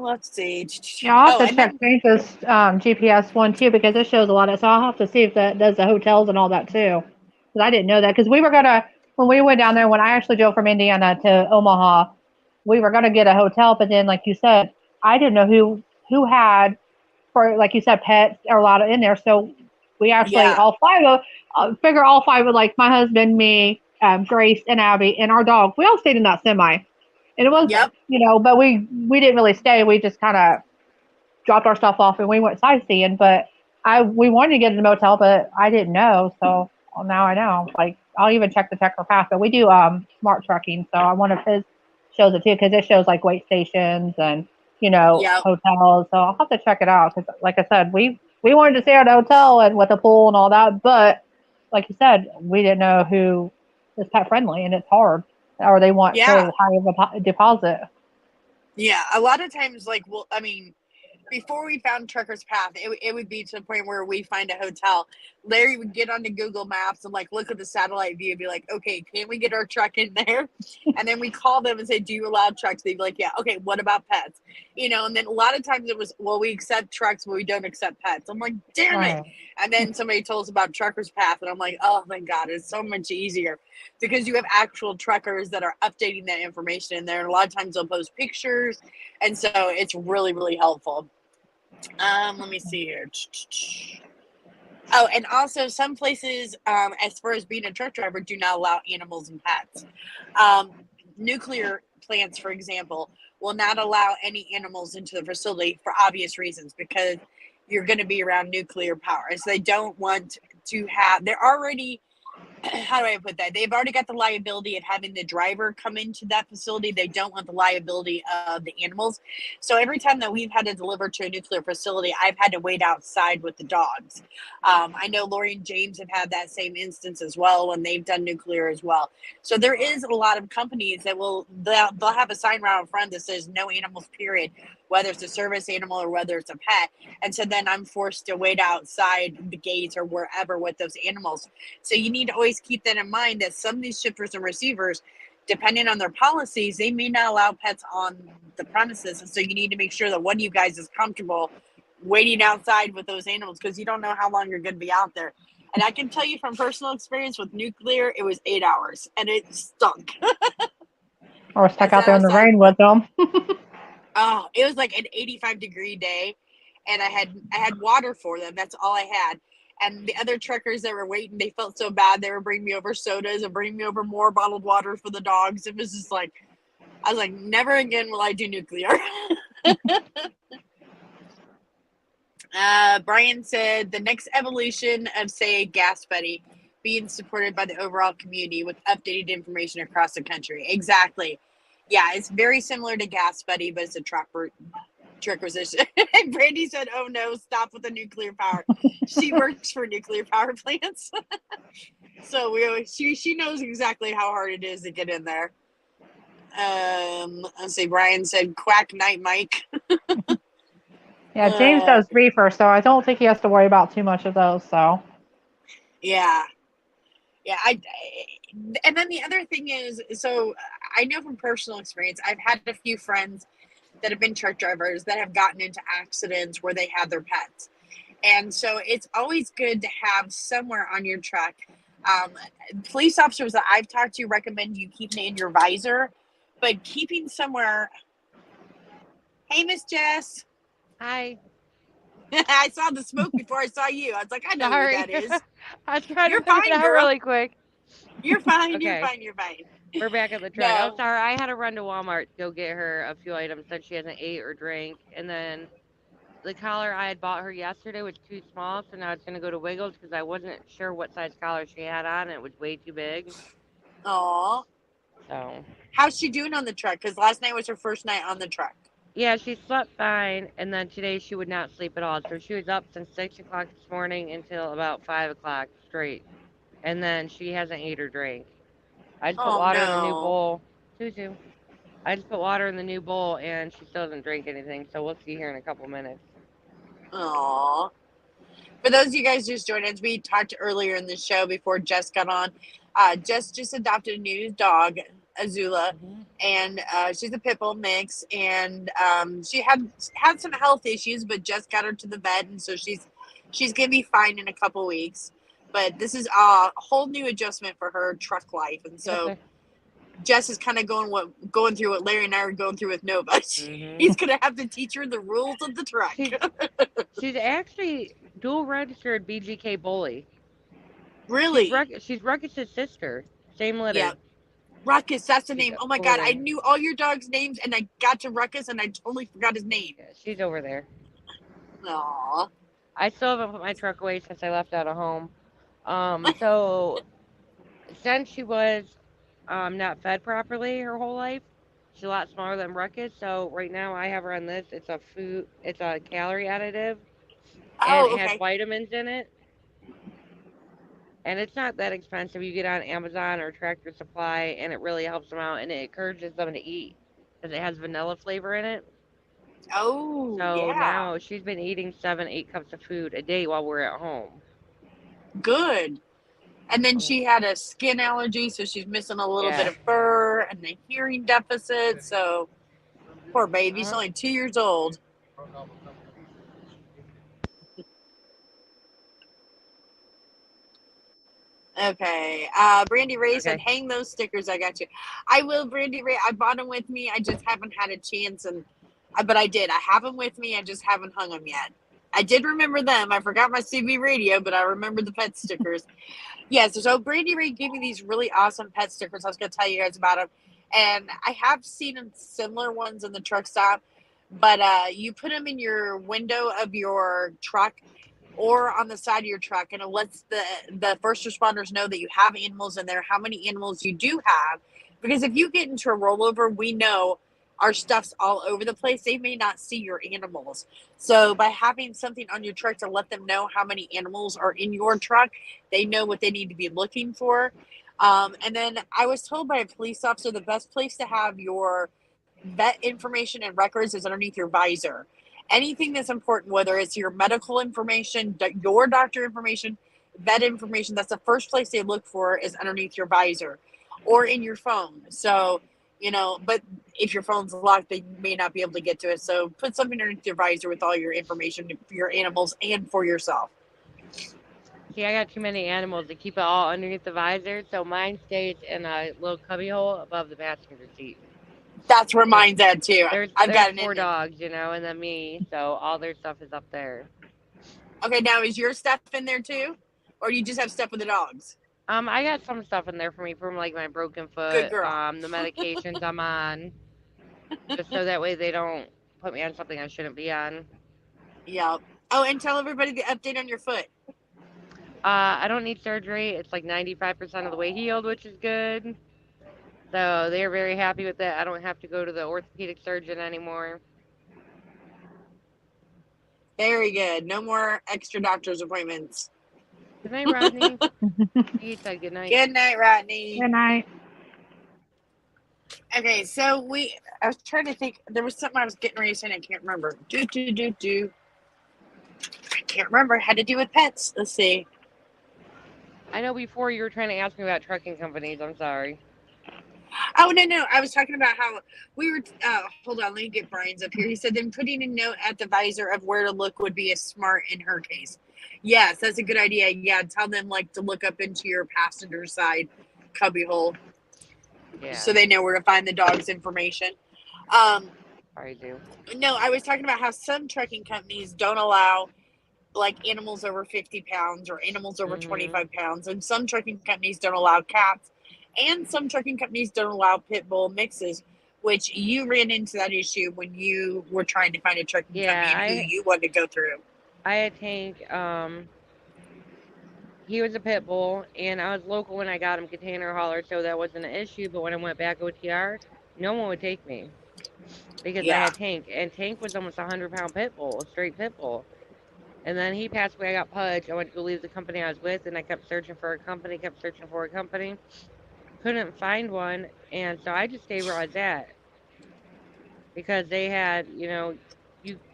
Let's see. Yeah, I'll have to check Francis GPS one too, because it shows a lot of. So I'll have to see if that does the hotels and all that too, because I didn't know that. Because we were gonna, when we went down there, when I actually drove from Indiana to Omaha, we were gonna get a hotel, but then like you said, I didn't know who had, for like you said, pets or a lot of in there. So we actually all 5 of figure all 5 of, like, my husband, me, Grace, and Abby, and our dog. We all stayed in that semi. And it was, but we didn't really stay. We just kind of dropped our stuff off and we went sightseeing. But we wanted to get in the motel, but I didn't know. So now I know. Like, I'll even check the Checker Path. But we do smart trucking. So one of his shows it too, because it shows like weight stations and hotels. So I'll have to check it out, because like I said, we wanted to stay at a hotel and with a pool and all that. But like you said, we didn't know who is pet friendly, and it's hard. Or they want so high of a deposit. Yeah, a lot of times, before we found Truckers Path, it would be to the point where we find a hotel. Larry would get onto Google Maps and look at the satellite view and be like, okay, can we get our truck in there? And then we call them and say, do you allow trucks? They'd be like, yeah. Okay, what about pets? And then a lot of times it was, well, we accept trucks, but we don't accept pets. I'm like, damn it. And then somebody told us about Truckers Path, and I'm like, oh my God, it's so much easier, because you have actual truckers that are updating that information in there. And a lot of times they'll post pictures. And so it's really, really helpful. Let me see here. Oh, and also some places, as far as being a truck driver, do not allow animals and pets. Nuclear plants, for example, will not allow any animals into the facility for obvious reasons, because you're going to be around nuclear power. So they don't want to have, they're already, how do I put that? They've already got the liability of having the driver come into that facility. They don't want the liability of the animals. So every time that we've had to deliver to a nuclear facility, I've had to wait outside with the dogs. I know Lori and James have had that same instance as well when they've done nuclear as well. So there is a lot of companies that they'll have a sign right out front that says no animals, period, whether it's a service animal or whether it's a pet. And so then I'm forced to wait outside the gates or wherever with those animals. So you need to always keep that in mind, that some of these shippers and receivers, depending on their policies, they may not allow pets on the premises. And so you need to make sure that one of you guys is comfortable waiting outside with those animals, because you don't know how long you're going to be out there. And I can tell you from personal experience with nuclear, it was 8 hours and it stunk. Or stuck out there in the rain with them. Oh, it was like an 85-degree day, and I had water for them. That's all I had. And the other truckers that were waiting, they felt so bad. They were bringing me over sodas and bringing me over more bottled water for the dogs. It was just like, I was like, never again will I do nuclear. Brian said, the next evolution of, say, Gas Buddy being supported by the overall community with updated information across the country. Exactly. Yeah, it's very similar to Gas Buddy, but it's a truck requisition. And Brandy said, oh no, stop with the nuclear power. She works for nuclear power plants. So she knows exactly how hard it is to get in there. Let's see. Brian said, "Quack night, Mike." Yeah, James does reefer, so I don't think he has to worry about too much of those. So Yeah. And then the other thing is, so I know from personal experience, I've had a few friends that have been truck drivers that have gotten into accidents where they had their pets. And so it's always good to have somewhere on your truck. Police officers that I've talked to recommend you keeping it in your visor, but keeping somewhere. Hey, Miss Jess. Hi. I saw the smoke before I saw you. I was like, I know Sorry. who that is. I was trying to You're put it fine, out girl. really quick. You're fine. You're Okay. fine. You're fine. We're back at the truck. I'm No. sorry. I had to run to Walmart to go get her a few items that she hasn't ate or drank. And then the collar I had bought her yesterday was too small, so now it's going to go to Wiggles because I wasn't sure what size collar she had on. And it was way too big. Aw. So, How's she doing on the truck? Because last night was her first night on the truck. yeah, she slept fine. And then today she would not sleep at all. So she was up since 6 o'clock this morning until about 5 o'clock straight. And then she hasn't ate or drank. I just put Oh water in the new no. bowl. Tutu. I just put water in the new bowl and she still doesn't drink anything. So we'll see here in a couple minutes. Aw. For those of you guys just joined us, we talked earlier in the show before Jess got on. Jess just adopted a new dog, Azula, and she's a pit bull mix. And she had some health issues, but Jess got her to the vet, and so she's gonna be fine in a couple weeks. But this is a whole new adjustment for her truck life, and so Okay. Jess is kind of going through what Larry and I are going through with Nova. He's gonna have to teach her the rules of the truck. She's actually dual registered BGK bully. Really? She's Ruckus's sister. Same Yeah. litter. Ruckus, that's the She's name. Oh my over god, I there. knew all your dogs' names and I got to Ruckus and I totally forgot his name. Yeah, she's over there. Aww. I still haven't put my truck away since I left out of home. So since she was not fed properly her whole life, she's a lot smaller than Ruckus. So right now I have her on this. It's a calorie additive, and Oh, it has okay. vitamins in it. And it's not that expensive. You get on Amazon or Tractor Supply, and it really helps them out, and it encourages them to eat because it has vanilla flavor in it. Oh, So yeah. now she's been eating 7, 8 cups of food a day while we're at home. Good. And then Mm. she had a skin allergy, so she's missing a little bit Yeah. of fur and a hearing deficit. So poor baby, she's only 2 years old. Okay. Brandy Ray said, Okay. hang those stickers. I got you. I will, Brandy Ray. I bought them with me. I just haven't had a chance. But I did. I have them with me. I just haven't hung them yet. I did remember them. I forgot my CB radio, but I remember the pet stickers. Yes. So Brandy Ray gave me these really awesome pet stickers. I was going to tell you guys about them. And I have seen similar ones in the truck stop. But you put them in your window of your truck or on the side of your truck, and it lets the first responders know that you have animals in there, how many animals you do have. Because if you get into a rollover, we know our stuff's all over the place. They may not see your animals. So by having something on your truck to let them know how many animals are in your truck, they know what they need to be looking for. And then I was told by a police officer the best place to have your vet information and records is underneath your visor. Anything that's important, whether it's your medical information, your doctor information, vet information, that's the first place they look for is underneath your visor or in your phone. So, but if your phone's locked, they may not be able to get to it. So put something underneath your visor with all your information for your animals and for yourself. See, I got too many animals to keep it all underneath the visor, so mine stays in a little cubby hole above the passenger seat. That's where mine's at too. I've There's got an 4 dogs, and then me, so all their stuff is up there. Okay, now is your stuff in there too? Or do you just have stuff with the dogs? I got some stuff in there for me from like my broken Good foot, girl. the medications I'm on, just so that way they don't put me on something I shouldn't be on. Yeah. Oh, and tell everybody the update on your foot. I don't need surgery. It's like 95% of the way healed, which is good. So they're very happy with that. I don't have to go to the orthopedic surgeon anymore. Very good. No more extra doctor's appointments. night, Rodney. He said good night. Good night, Rodney. Good night. Okay, so I was trying to think. There was something I was getting ready to say, and I can't remember. I can't remember. It had to do with pets. Let's see. I know before you were trying to ask me about trucking companies. I'm sorry. Oh, no. I was talking about how we were. Hold on. Let me get Brian's up here. He said, then putting a note at the visor of where to look would be a smart in her case. Yes, that's a good idea. Yeah, tell them to look up into your passenger side cubbyhole. Yeah. So they know where to find the dog's information. I do. No, I was talking about how some trucking companies don't allow animals over 50 pounds or animals over 25 pounds. And some trucking companies don't allow cats. And some trucking companies don't allow pit bull mixes, which you ran into that issue when you were trying to find a trucking company who you wanted to go through. I had Tank. He was a pit bull, and I was local when I got him, container hauler, so that wasn't an issue. But when I went back OTR, no one would take me because I had Tank, and Tank was almost a 100-pound pit bull, a straight pit bull. And then he passed away. I got Pudge. I went to go leave the company I was with, and I kept searching for a company, Couldn't find one, and so I just stayed where I was at because they had, you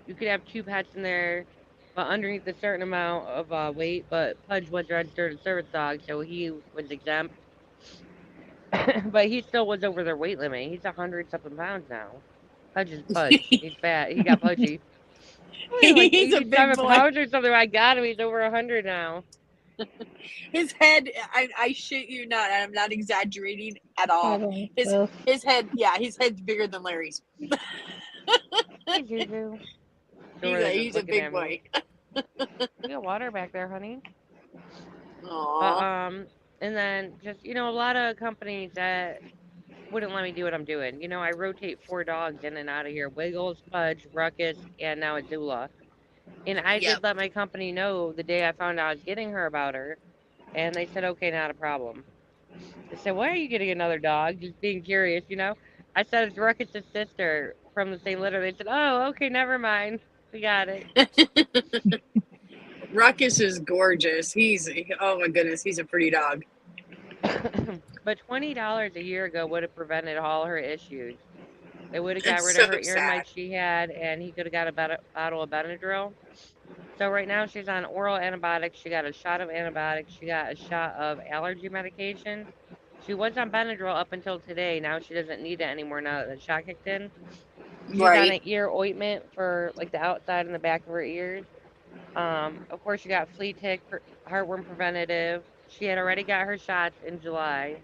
could have 2 pets in there, but underneath a certain amount of weight. But Pudge was registered as service dog, so he was exempt. But he still was over their weight limit. He's 100-something pounds now. Pudge is Pudge. He's fat. He got pudgy. Like He's a big 87 boy. pounds or something. I got him. He's over 100 now. His head, I shit you not, I'm not exaggerating at all. His head, his head's bigger than Larry's. Hey, Juju. He's a big boy. We got water back there, honey. Aww. And then just, a lot of companies that wouldn't let me do what I'm doing. I rotate 4 dogs in and out of here. Wiggles, Pudge, Ruckus, and now Azula. And I did let my company know the day I found out I was getting her about her. And they said, okay, not a problem. I said, why are you getting another dog? Just being curious, I said, it's Ruckus' sister from the same litter. They said, oh, okay, never mind. We got it. Ruckus is gorgeous. Oh my goodness, he's a pretty dog. But $20 a year ago would have prevented all her issues. They would have got rid of her ear mites she had, and he could have got a bottle of Benadryl. So right now she's on oral antibiotics. She got a shot of antibiotics. She got a shot of allergy medication. She was on Benadryl up until today. Now she doesn't need it anymore now that the shot kicked in. She's on an ear ointment for the outside and the back of her ears. Of course, she got flea tick, heartworm preventative. She had already got her shots in July.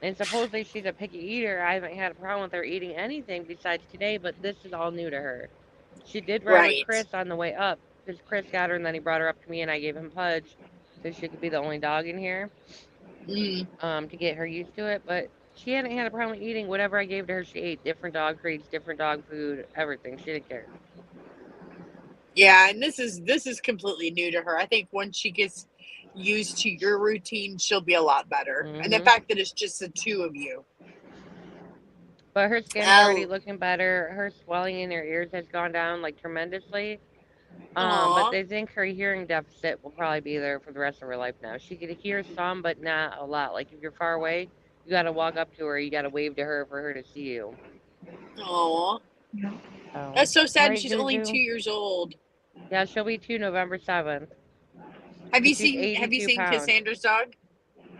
And supposedly she's a picky eater. I haven't had a problem with her eating anything besides today, but this is all new to her. She did ride with Chris on the way up because Chris got her and then he brought her up to me and I gave him Pudge so she could be the only dog in here to get her used to it. But she hadn't had a problem eating whatever I gave to her. She ate different dog treats, different dog food, everything. She didn't care. Yeah, and this is completely new to her. I think once she gets used to your routine, she'll be a lot better. And the fact that it's just the 2 of you. But her skin's already looking better. Her swelling in her ears has gone down tremendously. But they think her hearing deficit will probably be there for the rest of her life now. She could hear some, but not a lot. If you're far away, you got to walk up to her. You got to wave to her for her to see you. Aww. That's so sad. She's only 2 years old. Yeah, she'll be 2 November 7th. Have you seen Cassandra's dog?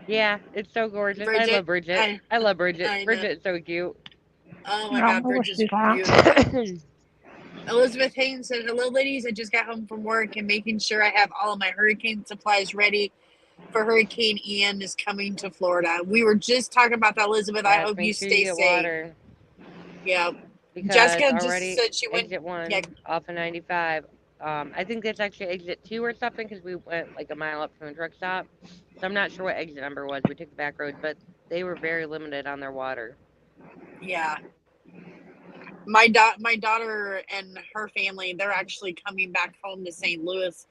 Yeah, it's so gorgeous. Bridget? I love Bridget. I love Bridget. Bridget's so cute. Oh my God, Bridget's beautiful. Elizabeth Haynes said, hello, ladies. I just got home from work and making sure I have all of my hurricane supplies ready for Hurricane Ian is coming to Florida. We were just talking about that, Elizabeth. I hope you stay safe. Water. Yeah. Because Jessica just said she went exit 1 off of 95. I think that's actually exit 2 or something because we went a mile up from the truck stop. So I'm not sure what exit number was. We took the back roads, but they were very limited on their water. Yeah. My daughter and her family, they're actually coming back home to St. Louis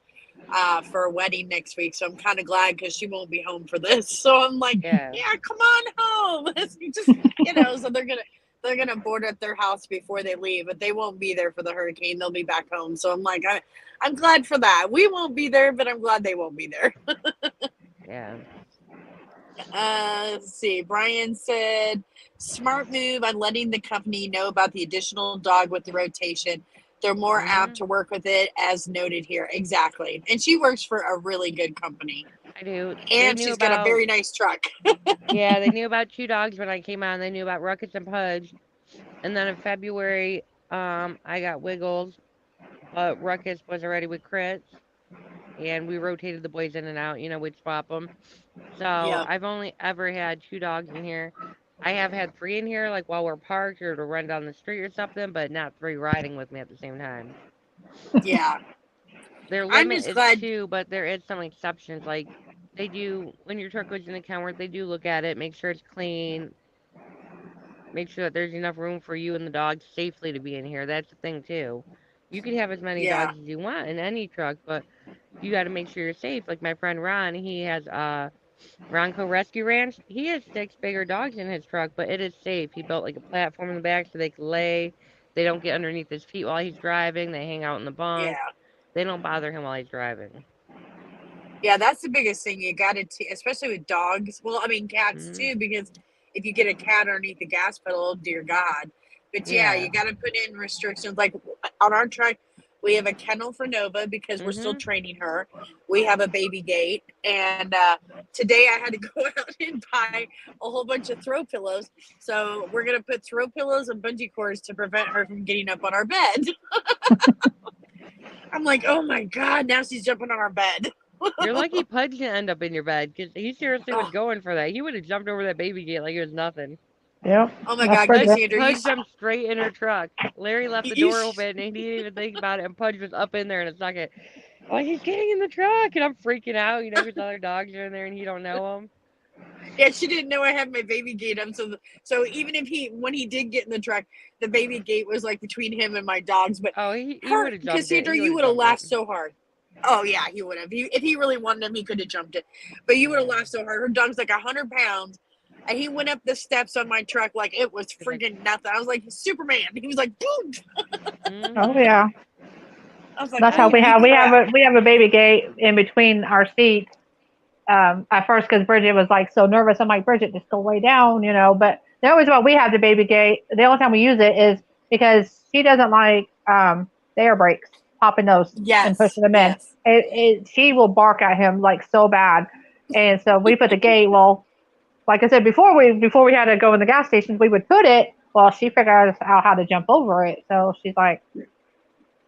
for a wedding next week. So I'm kind of glad because she won't be home for this. So I'm like, yeah come on home. Just, so they're gonna board at their house before they leave, but they won't be there for the hurricane. They'll be back home. So I'm like, I'm glad for that. We won't be there, but I'm glad they won't be there. Yeah. Let's see. Brian said, smart move on letting the company know about the additional dog with the rotation. They're more apt to work with it, as noted here. Exactly. And she works for a really good company. I do. And she's got a very nice truck. Yeah, they knew about 2 dogs when I came on. They knew about Ruckus and Pudge. And then in February, I got Wiggles, but Ruckus was already with Chris. And we rotated the boys in and out. We'd swap them. So Yeah. I've only ever had 2 dogs in here. I have had 3 in here, like while we're parked or to run down the street or something, but not 3 riding with me at the same time. Yeah. Their I'm limit just is glad. 2, but there is some exceptions. Like they do when your truck goes in the counter, they do look at it, make sure it's clean, make sure that there's enough room for you and the dog safely to be in here. That's the thing too. You can have as many Yeah. dogs as you want in any truck, but you got to make sure you're safe. Like my friend Ron, he has Ronco Rescue Ranch. He has 6 bigger dogs in his truck, but it is safe. He built like a platform in the back so they can lay. They don't get underneath his feet while he's driving. They hang out in the bunk. Yeah. They don't bother him while he's driving. Yeah, that's the biggest thing. You got to, especially with dogs. Well, I mean, cats Mm-hmm. too, because if you get a cat underneath the gas pedal, oh, dear God. But yeah, you got to put in restrictions. Like on our truck, we have a kennel for Nova because we're still training her. We have a baby gate. And today I had to go out and buy a whole bunch of throw pillows. So we're going to put throw pillows and bungee cords to prevent her from getting up on our bed. I'm like, oh my God, now she's jumping on our bed. You're lucky Pudge didn't end up in your bed because he seriously was going for that. He would have jumped over that baby gate like it was nothing. Yep. Oh my That's God, pretty good. Cassandra, Pudge jumped straight in her truck. Larry left the you door open and he didn't even think about it. And Pudge was up in there in a second. Like, he's getting in the truck. And I'm freaking out, because other dogs are in there and he don't know them. Yeah, she didn't know I had my baby gate up. So even if when he did get in the truck, the baby gate was like between him and my dogs. But Oh, he would have jumped Cassandra, it. you would have laughed so hard. Oh yeah, he would have. If he really wanted him, he could have jumped it. But you would have laughed so hard. Her dog's like 100 pounds, and he went up the steps on my truck like it was freaking nothing. I was like Superman. He was like boom. Oh yeah. I was like, That's how we have crap. we have a baby gate in between our seats. At first, because Bridget was like so nervous, I'm like, Bridget, just go lay down. But the only reason why we have the baby gate, the only time we use it is because she doesn't like the air brakes, popping those and pushing them in. She will bark at him like so bad, and so we put the gate. Well, like I said before, we had to go in the gas stations, we would put it. Well, she figured out how to jump over it, so she's like,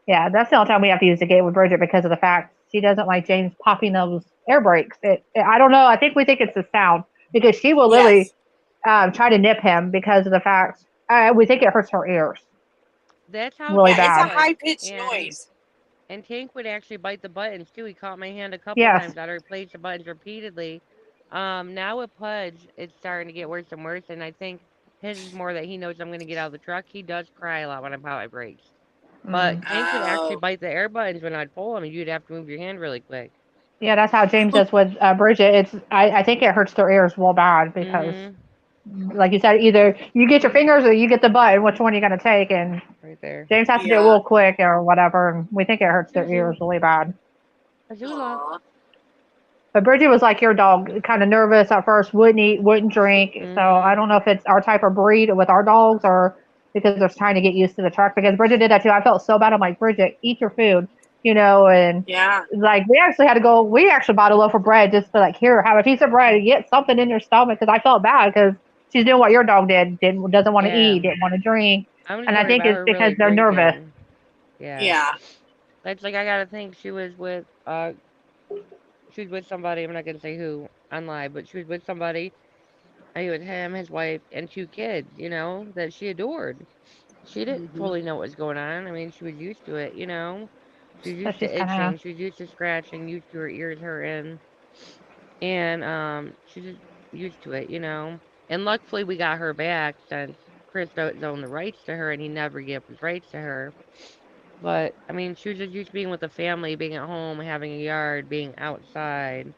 yeah, that's the only time we have to use the gate with Bridget because of the fact she doesn't like James popping those air brakes. I don't know. I think we think it's the sound because she will literally try to nip him because of the fact we think it hurts her ears. That's how really It's bad. a high pitched noise. And Tank would actually bite the buttons too. He caught my hand a couple times. I'd replace the buttons repeatedly. Now with Pudge, it's starting to get worse and worse. And I think his is more that he knows I'm going to get out of the truck. He does cry a lot when I pop my brakes. But Tank would actually bite the air buttons when I'd pull him, and you'd have to move your hand really quick. Yeah, that's how James does with Bridget. I think it hurts their ears real bad because, like you said, either you get your fingers or you get the button. Which one are you going to take? And right there, James has to do it real quick or whatever. And we think it hurts their ears really bad. Azula. But Bridget was like your dog, kind of nervous at first, wouldn't eat, wouldn't drink. So I don't know if it's our type of breed with our dogs or because they're trying to get used to the truck. Because Bridget did that too. I felt so bad. I'm like, Bridget, eat your food, and like we actually bought a loaf of bread just to like, here, have a piece of bread and get something in your stomach because I felt bad because she's doing what your dog doesn't want to eat, didn't want to drink. And I think it's because they're nervous. Yeah. That's like, I got to think she was with somebody, I'm not going to say who on live, but she was with somebody. He was him, his wife, and 2 kids, that she adored. She didn't fully know what was going on. I mean, she was used to it, She was used to itching. She was used to scratching, used to her ears hurting. And she's just used to it, And luckily we got her back since Chris owned the rights to her and he never gave up his rights to her. But, I mean, she was just used to being with the family, being at home, having a yard, being outside.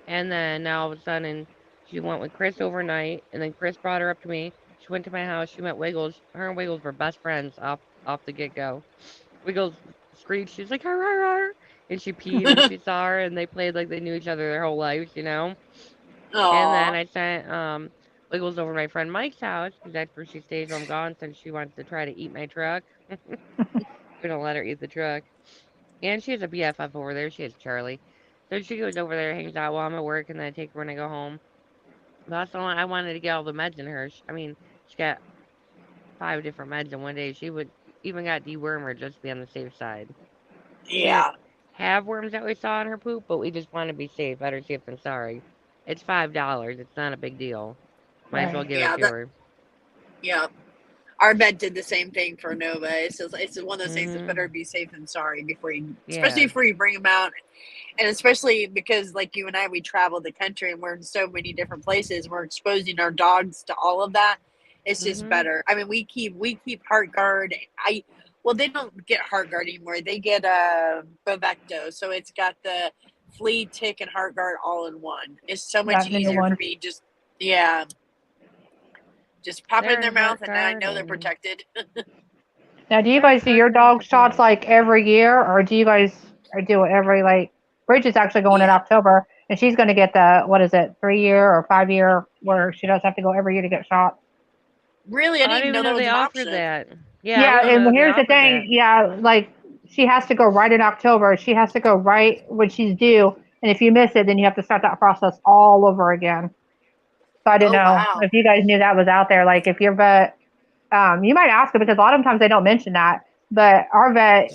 And then now all of a sudden she went with Chris overnight, and then Chris brought her up to me. She went to my house. She met Wiggles. Her and Wiggles were best friends off the get go. Wiggles screeched. She's like, "Har, har, har," and she peed when she saw her, and they played like they knew each other their whole lives, you know. And then Aw. I sent Wiggles over to my friend Mike's house because that's where she stays when I'm gone, since she wants to try to eat my truck. We don't let her eat the truck. And she has a BFF over there. She has Charlie. So she goes over there, hangs out while I'm at work, and then I take her when I go home. But that's the one I wanted to get all the meds in her. I mean, she got 5 different meds in one day. She would even got dewormer just to be on the safe side. She didn't Yeah. have worms that we saw in her poop, but we just want to be safe. Better safe than sorry. It's $5. It's not a big deal. Might as well Right. give it Yeah. to her. Yeah. Our vet did the same thing for Nova. It's one of those things that's Mhm. better be safe than sorry before you, especially Yeah. before you bring them out. And especially because, like you and I, we travel the country and we're in so many different places. We're exposing our dogs to all of that. It's just Mhm. better. I mean, we keep Heart Guard. Well, they don't get Heart Guard anymore. They get Bovecto, so it's got the flea, tick, and Heart Guard all in one. It's so much That new easier for one. me. Just pop it in They're their in mouth, Heart and now I Guard know they're and protected. Now, do you they're in guys do Heart your Guard dog for sure. shots like every year, or do you guys or do it every like? Bridge is actually going in Yeah, October, and she's going to get the what is it, 3 year or 5 year, where she does have to go every year to get shots. really, I I didn't didn't even even know that know was they an offered option. that. Yeah, I Yeah, didn't even and know they here's the offered thing. that. Yeah, like she has to go right in October. She has to go right when she's due, and if you miss it, then you have to start that process all over again. So I didn't Oh know wow. if you guys knew that was out there. Like if your vet, you might ask it because a lot of times they don't mention that. But our vet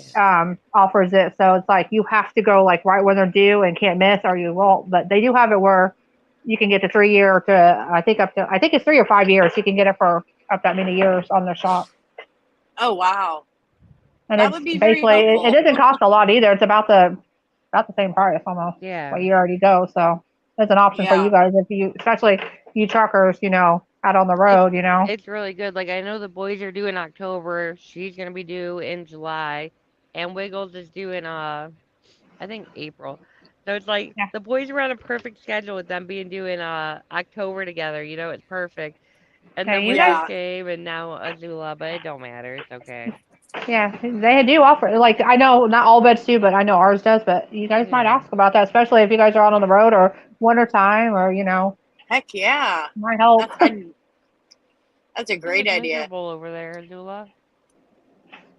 offers it, so it's like you have to go like right when they're due and can't miss, or you won't. But they do have it where you can get to 3 year to I think it's 3 or 5 years. You can get it for up that many years on the shot, Oh wow. and That it's would be very basically it helpful. doesn't cost a lot either. It's about the same price almost Yeah. what you already go. So there's an option for you Yeah. guys if you, especially you truckers, out on the It's road. it's really good. Like I know the boys are due in October. She's gonna be due in July, and Wiggles is due in I think April. So it's like Yeah. the boys were on a perfect schedule with them being due in October together. It's perfect. And Yeah, then you guys. Wiggles Yeah. came, and now Azula, but it don't matter. It's okay. Yeah, they do offer. Like I know not all vets do, but I know ours does. But you guys might Yeah. ask about that, especially if you guys are out on the road or winter time, or Heck yeah. might help. That's I, that's a You look great idea. miserable over there, Azula.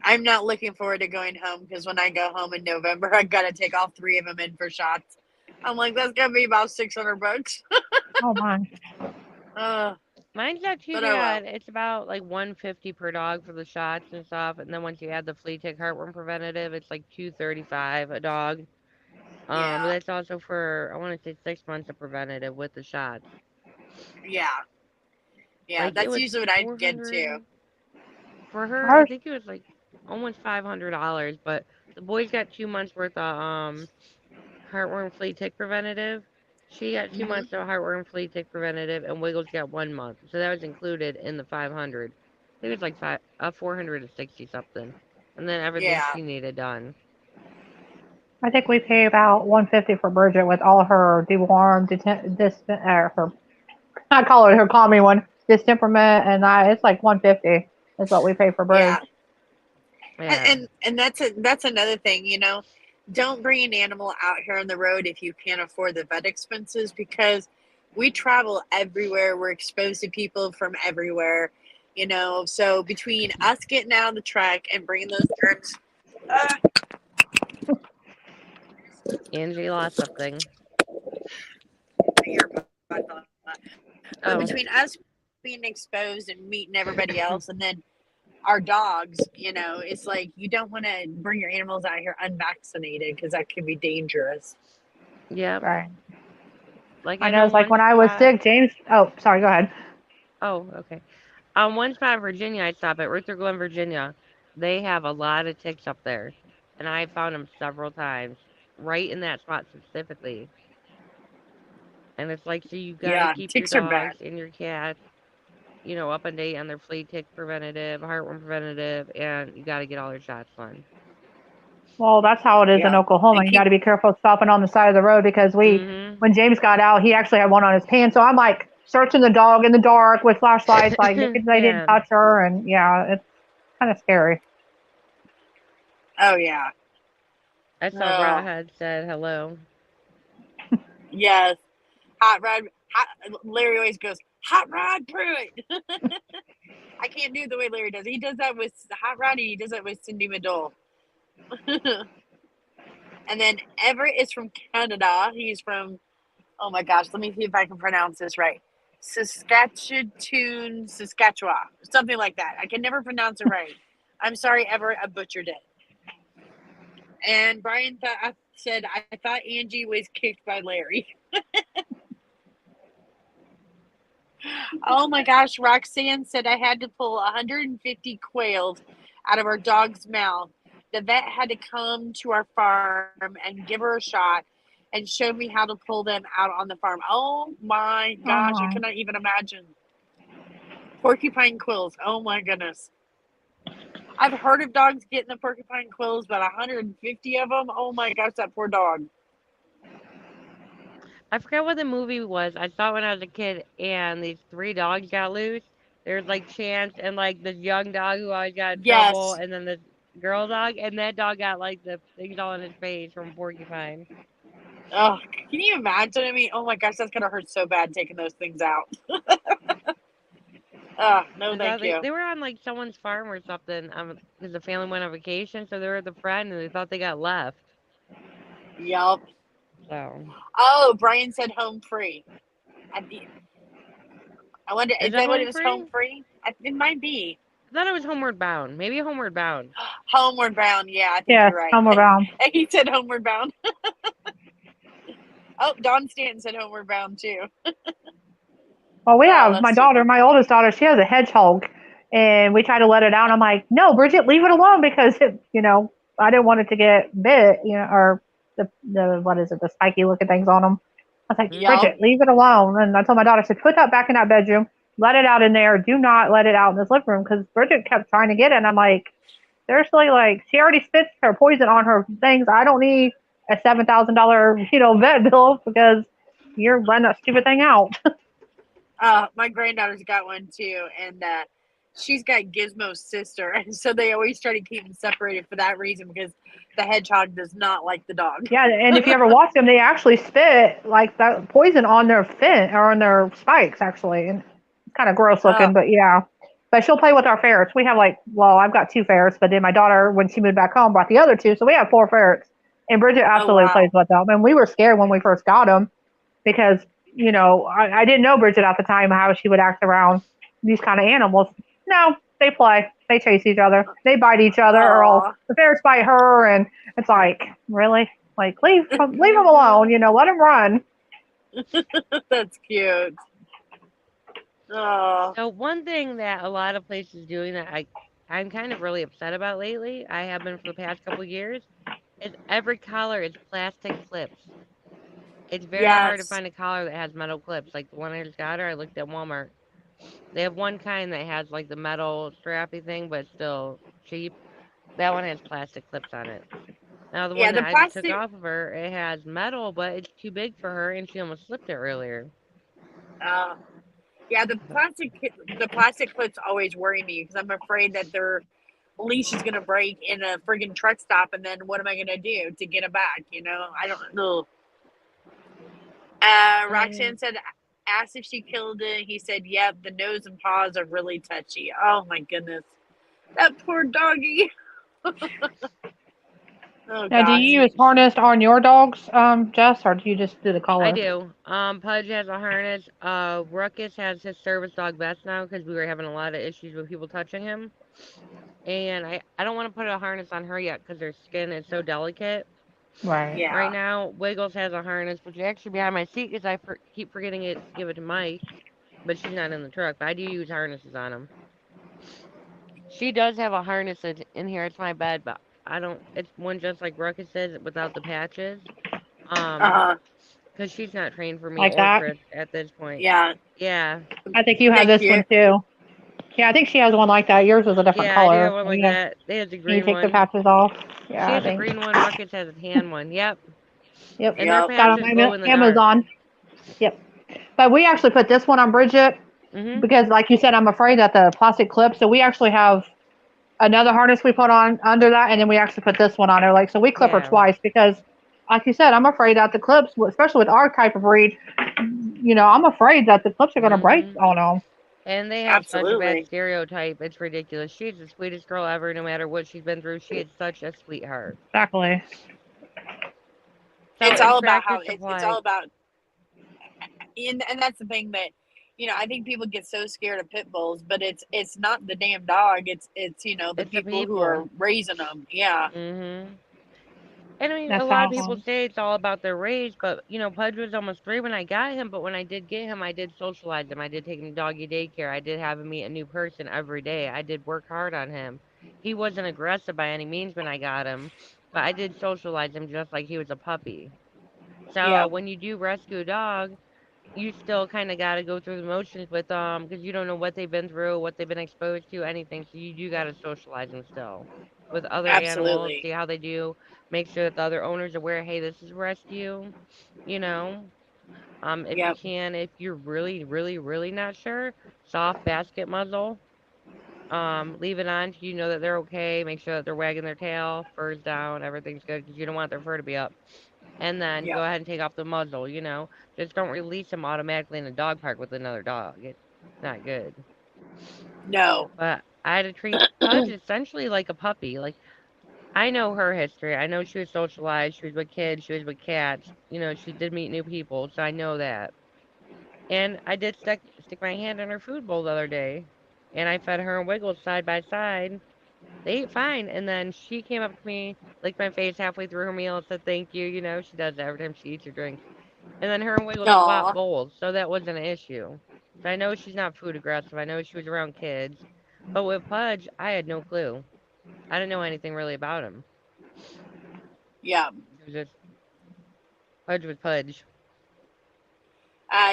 I'm not looking forward to going home because when I go home in November, I gotta take all three of them in for shots. I'm like, that's gonna be about $600. Oh my. uh, Mine's not too but oh well. bad. It's about like 150 per dog for the shots and stuff, and then once you add the flea tick heartworm preventative, it's like 235 a dog. But Yeah. that's also for I want to say 6 months of preventative with the shots. Yeah. Yeah. Like it That's was usually what I get too. 400 for her. I Ours. think it was like almost $500, but the boys got 2 months worth of heartworm flea tick preventative. She got two Hmm. months of heartworm flea tick preventative, and Wiggles got 1 month. So that was included in the 500. I think it was like 460 something, and then everything Yeah. she needed done. I think we pay about 150 for Bridget with all her deworm, her. I call it her calming one, distemperament, and it's like 150 is what we pay for Bridge. Yeah. And Yeah, and, and that's another thing, don't bring an animal out here on the road if you can't afford the vet expenses because we travel everywhere. We're exposed to people from everywhere, so between us getting out of the truck and bringing those germs, uh, Angie lost something. but Oh, between us being exposed and meeting everybody else and then our dogs, it's like you don't want to bring your animals out here unvaccinated because that could be dangerous. yep. Right. Like I I know know it's like one when I was spot. sick, James. Oh, sorry. Go ahead. Oh, okay. One spot in Virginia I stop at, Ruther Glen, Virginia. They have a lot of ticks up there, and I found them several times, right in that spot specifically. And it's like, so you gotta Yeah, keep your ticks are bad. dogs and your cats, up and date on their flea tick preventative, heartworm preventative, and you gotta get all their shots done. Well, that's how it is in Yeah, Oklahoma. and You got keep. to be careful stopping on the side of the road because Mm-hmm. when James got out, he actually had one on his pants. So I'm like searching the dog in the dark with flashlights, like they didn't Yeah. touch her, and yeah, it's kind of scary. Oh yeah. I saw Oh Rawhead said hello. yes. Hot rod. Larry always goes hot rod Pruitt. I can't do the way Larry does. He does that with Hot Rod. He does that with Cindy Madole. And then Everett is from Canada. He's from, oh my gosh, let me see if I can pronounce this right. Saskatchewan, Saskatchewan, something like that. I can never pronounce it right. I'm sorry, Everett, I butchered it. And Brian said, I thought Angie was kicked by Larry. Oh my gosh, Roxanne said I had to pull 150 quails out of our dog's mouth. The vet had to come to our farm and give her a shot and show me how to pull them out on the farm. Oh my gosh, I cannot even imagine. Porcupine quills, oh my goodness. I've heard of dogs getting the porcupine quills, but 150 of them, oh my gosh, that poor dog. I forgot what the movie was. I saw it when I was a kid, and these 3 dogs got loose. There's like Chance and like this young dog who always got in trouble, Yes. and then this girl dog, and that dog got like the things all in his face from porcupine. Oh, can you imagine? I mean, oh my gosh, that's gonna hurt so bad taking those things out. No, thank you. They were on like someone's farm or something. Because the family went on vacation, so they were with a friend, and they thought they got left. Yup. So. Oh, Brian said home free. I wonder, is that what it was? Free? Home free? It might be. I thought it was Homeward Bound. Maybe Homeward Bound. Homeward bound. Yeah, I think you're right. Homeward Bound. He said homeward bound. Oh, Dawn Stanton said homeward bound too. Well, we have my daughter, my oldest daughter. She has a hedgehog, and we try to let it out. I'm like, no, Bridget, leave it alone because I didn't want it to get bit, or the what is it, the spiky looking things on them. I was like, Bridget, leave it alone. And I told my daughter, I said, put that back in that bedroom, let it out in there. Do not let it out in this living room because Bridget kept trying to get it. And I'm like, seriously, like she already spits her poison on her things. I don't need a $7,000, vet bill because you're letting that stupid thing out. My granddaughter's got one too, and she's got Gizmo's sister, and so they always try to keep them separated for that reason because the hedgehog does not like the dog. Yeah, and if you ever watch them, they actually spit like that poison on their fin or on their spikes, actually, and it's kind of gross looking, but yeah. But she'll play with our ferrets. We have I've got 2 ferrets, but then my daughter, when she moved back home, brought the other 2, so we have 4 ferrets. And Bridget absolutely plays with them. And we were scared when we first got them because, I didn't know Bridget at the time how she would act around these kind of animals. No, they play. They chase each other. They bite each other, or the ferrets bite her, and it's like, really? Like, leave them alone. Let them run. That's cute. Oh. So one thing that a lot of places doing that I'm kind of really upset about lately, I have been for the past couple of years, is every collar is plastic clips. It's very hard to find a collar that has metal clips. Like the one I just got her, I looked at Walmart. They have one kind that has like the metal strappy thing, but it's still cheap. That one has plastic clips on it. Now the one that I took off of her, it has metal, but it's too big for her, and she almost slipped it earlier. Yeah, the plastic clips always worry me because I'm afraid that their leash is gonna break in a friggin' truck stop, and then what am I gonna do to get it back? I don't know. Roxanne said, asked if she killed it. He said, yep, the nose and paws are really touchy. Oh my goodness. That poor doggy. Now, do you use harness on your dogs, Jess, or do you just do the collar? I do. Pudge has a harness. Ruckus has his service dog vest now because we were having a lot of issues with people touching him. And I don't want to put a harness on her yet because her skin is so delicate. Right. Yeah. Right now, Wiggles has a harness, which is actually behind my seat because I keep forgetting to give it to Mike. But she's not in the truck. But I do use harnesses on him. She does have a harness in here. It's my bed, but I don't. It's one just like Ruckus says, without the patches. Because she's not trained for me or Chris at this point. Yeah. Yeah. I think you have this one too. Yeah, I think she has one like that. Yours is a different color. Yeah, I do have one like that. They have the green one. You take the patches off. Yeah, she has a green one. Ruckus has a tan one. Yep. Yep. And they're got on glow in the Amazon. dark. Yep. But we actually put this one on Bridget Mm-hmm. because, like you said, I'm afraid that the plastic clips. So we actually have another harness we put on under that, and then we actually put this one on her. Like, so we clip her Yeah. twice because, like you said, I'm afraid that the clips, especially with our type of breed, I'm afraid that the clips are going to break Mm-hmm. on them. And they have such a bad Absolutely. stereotype. It's ridiculous. She's the sweetest girl ever, no matter what she's been through. She is such a sweetheart. Exactly. So It's in all about how Tractor it's all Supply, about, and that's the thing that I think people get so scared of pit bulls, but it's not the damn dog. It's the it's the people who are people. raising them. Yeah. Mm-hmm. And I mean, a That's lot of people awesome. say it's all about their race, but Pudge was almost 3 when I got him. But when I did get him, I did socialize him. I did take him to doggy daycare. I did have him meet a new person every day. I did work hard on him. He wasn't aggressive by any means when I got him, but I did socialize him just like he was a puppy. So Yeah. when you do rescue a dog, you still kind of got to go through the motions with them because you don't know what they've been through, what they've been exposed to, anything. So you do got to socialize them still with other animals, Absolutely. see how they do, make sure that the other owners are aware, hey, this is rescue, you know. If you Yep. can, if you're really, really, really not sure, soft basket muzzle. Leave it on till you know that they're okay. Make sure that they're wagging their tail, fur's down, everything's good because you don't want their fur to be up, and then go Yep. ahead and take off the muzzle. Just don't release them automatically in a dog park with another dog. It's not good. No. But I had to treat Pudge essentially like a puppy. Like, I know her history. I know she was socialized. She was with kids. She was with cats. She did meet new people. So I know that. And I did stick my hand in her food bowl the other day. And I fed her and Wiggles side by side. They ate fine. And then she came up to me, licked my face halfway through her meal, and said thank you. She does that every time she eats or drinks. And then her and Wiggles swapped Aw. bowls, so that wasn't an issue. So I know she's not food aggressive. I know she was around kids. But with Pudge, I had no clue. I didn't know anything really about him. Yeah. It was just Pudge was Pudge.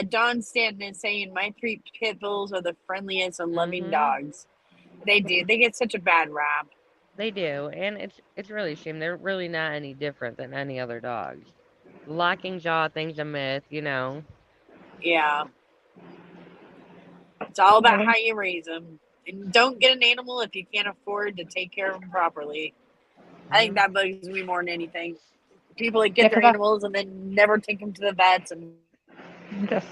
Don Stanton is saying my 3 pit bulls are the friendliest and loving Mm-hmm. dogs. They do. They get such a bad rap. They do, and it's really a shame. They're really not any different than any other dogs. Locking jaw thing's a myth. Yeah. It's all about Yeah, how you raise them. And don't get an animal if you can't afford to take care of them properly. I think Mm-hmm. that bugs me more than anything. People that yeah, get their because animals and then never take them to the vets and I just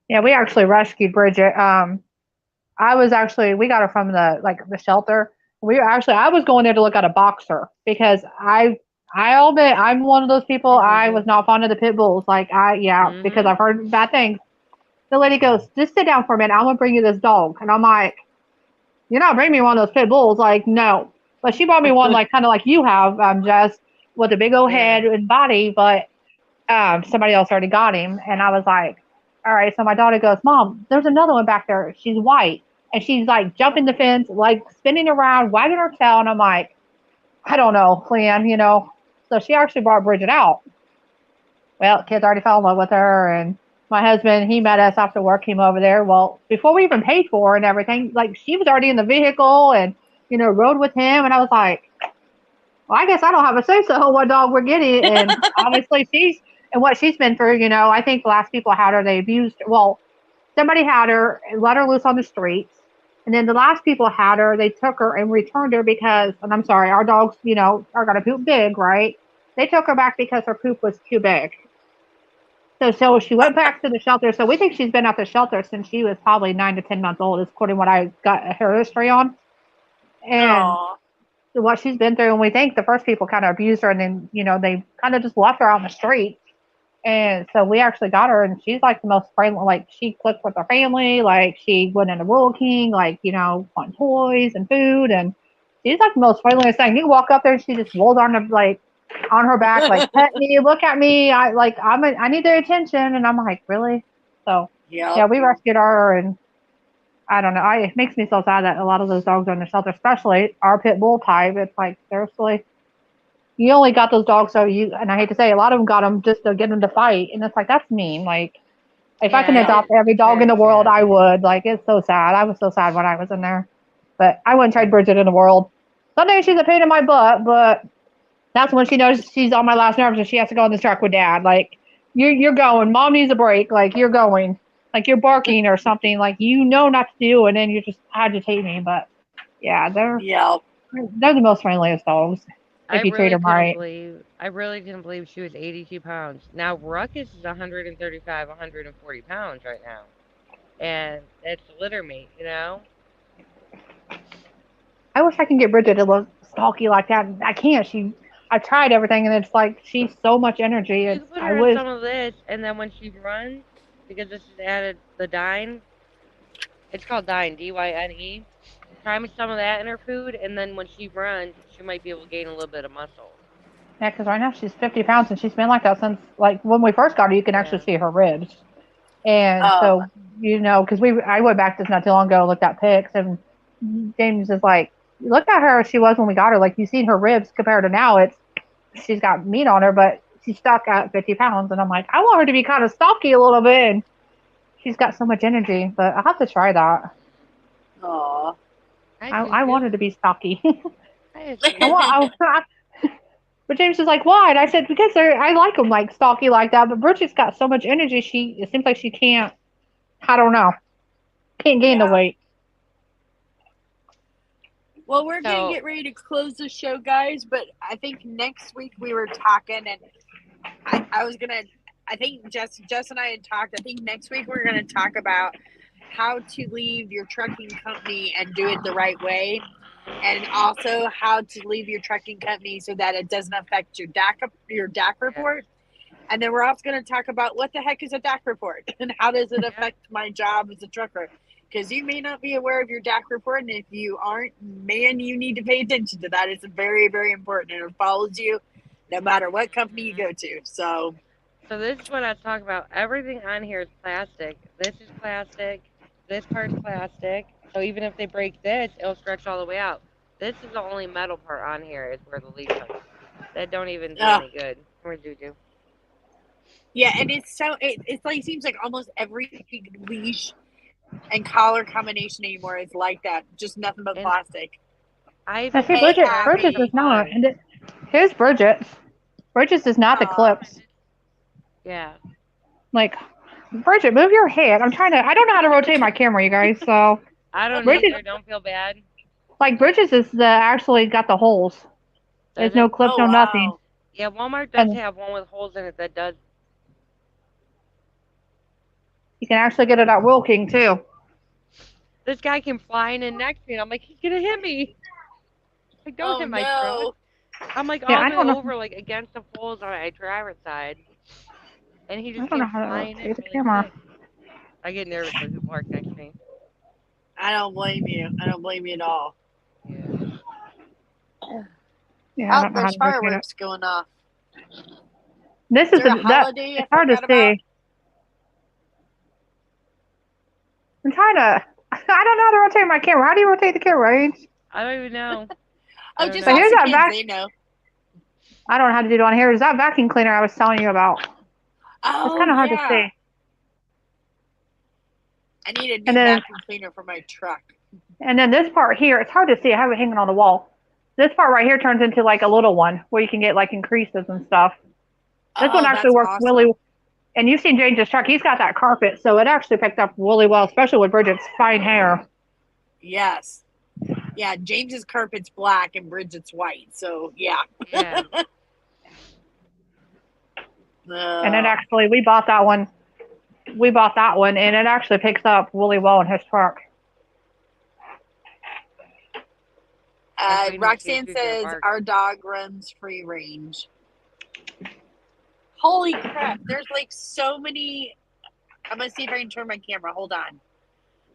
yeah, we actually rescued Bridget. We got her from the shelter. I was going there to look at a boxer because I'll admit I'm one of those people. Hey, I was Bridget. not fond of the pit bulls. Because Mm-hmm. I've heard bad things. The lady goes, just sit down for a minute. I'm gonna bring you this dog, and I'm like, you're not bringing me one of those pit bulls. Like, no. But she brought me one like kind of like you have, just with a big old Yeah. head and body. But somebody else already got him, and I was like, all right. So my daughter goes, Mom, there's another one back there. She's white, and she's like jumping the fence, like spinning around, wagging her tail, and I'm like, I don't know, Leanne. So she actually brought Bridget out. Well, kids already fell in love with her, and my husband, he met us after work, came over there. Well, before we even paid for her and everything, like she was already in the vehicle and rode with him, and I was like, well, I guess I don't have a say so on what dog we're getting. And obviously and what she's been through, I think the last people had her, they abused her. Well, somebody had her and let her loose on the streets. And then the last people had her, they took her and returned her because, and I'm sorry, our dogs, are going to poop big, right? They took her back because her poop was too big. So she went back to the shelter. So we think she's been at the shelter since she was probably 9 to 10 months old, is according to what I got her history on. And oh what she's been through, and we think the first people kind of abused her, and then they kind of just left her out in the street. And so we actually got her, and she's like the most friendly. Like she clicked with her family. Like she went into Rural King, like on toys and food, and she's like the most friendliest thing. You walk up there, and she just rolls on on her back, like pet me, look at me. I need their attention, and I'm like, really? So yep. yeah, we rescued her, and I don't know. It makes me so sad that a lot of those dogs are in the shelter, especially our pit bull type. It's like seriously, you only got those dogs and I hate to say, a lot of them got them just to get them to fight, and it's like that's mean. Like if I Yeah, can it Yep. adopt is. every It's dog in very the world, I sad. would. Like it's so sad. I was so sad when I was in there, but I wouldn't trade Bridget in the world. Sometimes she's a pain in my butt, but that's when she knows she's on my last nerves and she has to go on this track with Dad. Like You're going. Mom needs a break. Like you're going. Like you're barking or something. Like you know not to do, and then you just agitate me. But yeah, Yeah. they're the most friendliest dogs if you treat them right. I really couldn't believe she was 82 pounds. Now Ruckus is 135, 140 pounds right now, and it's litter mate, you know. I wish I could get Bridget to look stalky like that. I can't. I tried everything, and it's like she's so much energy. You It's can put I her in wish. some of this, and then when she runs, because this is added the Dine, it's called Dine, Dyne. Try me some of that in her food, and then when she runs, she might be able to gain a little bit of muscle. Yeah, because right now she's 50 pounds, and she's been like that since like when we first got her. You can actually Yeah. see her ribs, and Oh. so because I went back just not too long ago, looked at pics, and James is like, look at her as she was when we got her. Like you seen her ribs compared to now. She's got meat on her, but she's stuck at 50 pounds, and I'm like, I want her to be kind of stocky a little bit. And she's got so much energy, but I'll have to try that. Aw. I want her to be stocky. Hi, I want. But James is like, why? And I said, because I like them like stocky like that. But Bridget's got so much energy. It seems like she can't. I don't know. Can't gain the Yeah. weight. Well, we're gonna So- get ready to close the show, guys. But I think next week we were talking, and I think Jess and I had talked. I think next week we're gonna talk about how to leave your trucking company and do it the right way, and also how to leave your trucking company so that it doesn't affect your DAC report. And then we're also going to talk about what the heck is a DAC report and how does it affect my job as a trucker. Because you may not be aware of your DAC report, and if you aren't, man, you need to pay attention to that. It's very, very important, and it follows you no matter what company you go to. So this is what I talk about. Everything on here is plastic. This is plastic. This part's plastic. So even if they break this, it'll stretch all the way out. This is the only metal part on here is where the leash hooks. That don't even do any good. Where's Juju? yeah, and it's like it seems like almost every leash and collar combination anymore is like that. Just nothing but plastic. See, Bridget is not. And here's Bridget. Bridget's is not the clips. Yeah. Like, Bridget, move your head. I don't know how to rotate my camera, you guys. So I don't Bridget, either. Don't feel bad. like Bridget's is actually got the holes. There's no clips, no nothing. Yeah, Walmart does have one with holes in it that does. You can actually get it at Will King too. This guy came flying in next to me, and I'm like, he's gonna hit me. Like, don't hit my truck. I'm like all the way over, like against the poles on my driver's side, and he just came flying in really quick. I get nervous when people park next to me. I don't blame you. I don't blame you at all. Yeah, there's fireworks going off. This is a holiday. It's hard to see. I'm trying to. I don't know how to rotate my camera. How do you rotate the camera, Range? I don't even know. Just ask the kids. They know. I don't know how to do it on here. Is that vacuum cleaner I was telling you about? Oh, it's kind of hard to see. I need a new vacuum cleaner for my truck. And then this part here, it's hard to see. I have it hanging on the wall. This part right here turns into like a little one where you can get like increases and stuff. This one actually works really. And you've seen James's truck. He's got that carpet, so it actually picked up really well, especially with Bridget's fine hair. Yes. Yeah, James's carpet's black and Bridget's white, so yeah. Yeah. And it actually, we bought that one, and it actually picks up really well in his truck. Roxanne says our dog runs free range. Holy crap! There's like so many. I'm gonna see if I can turn my camera. Hold on.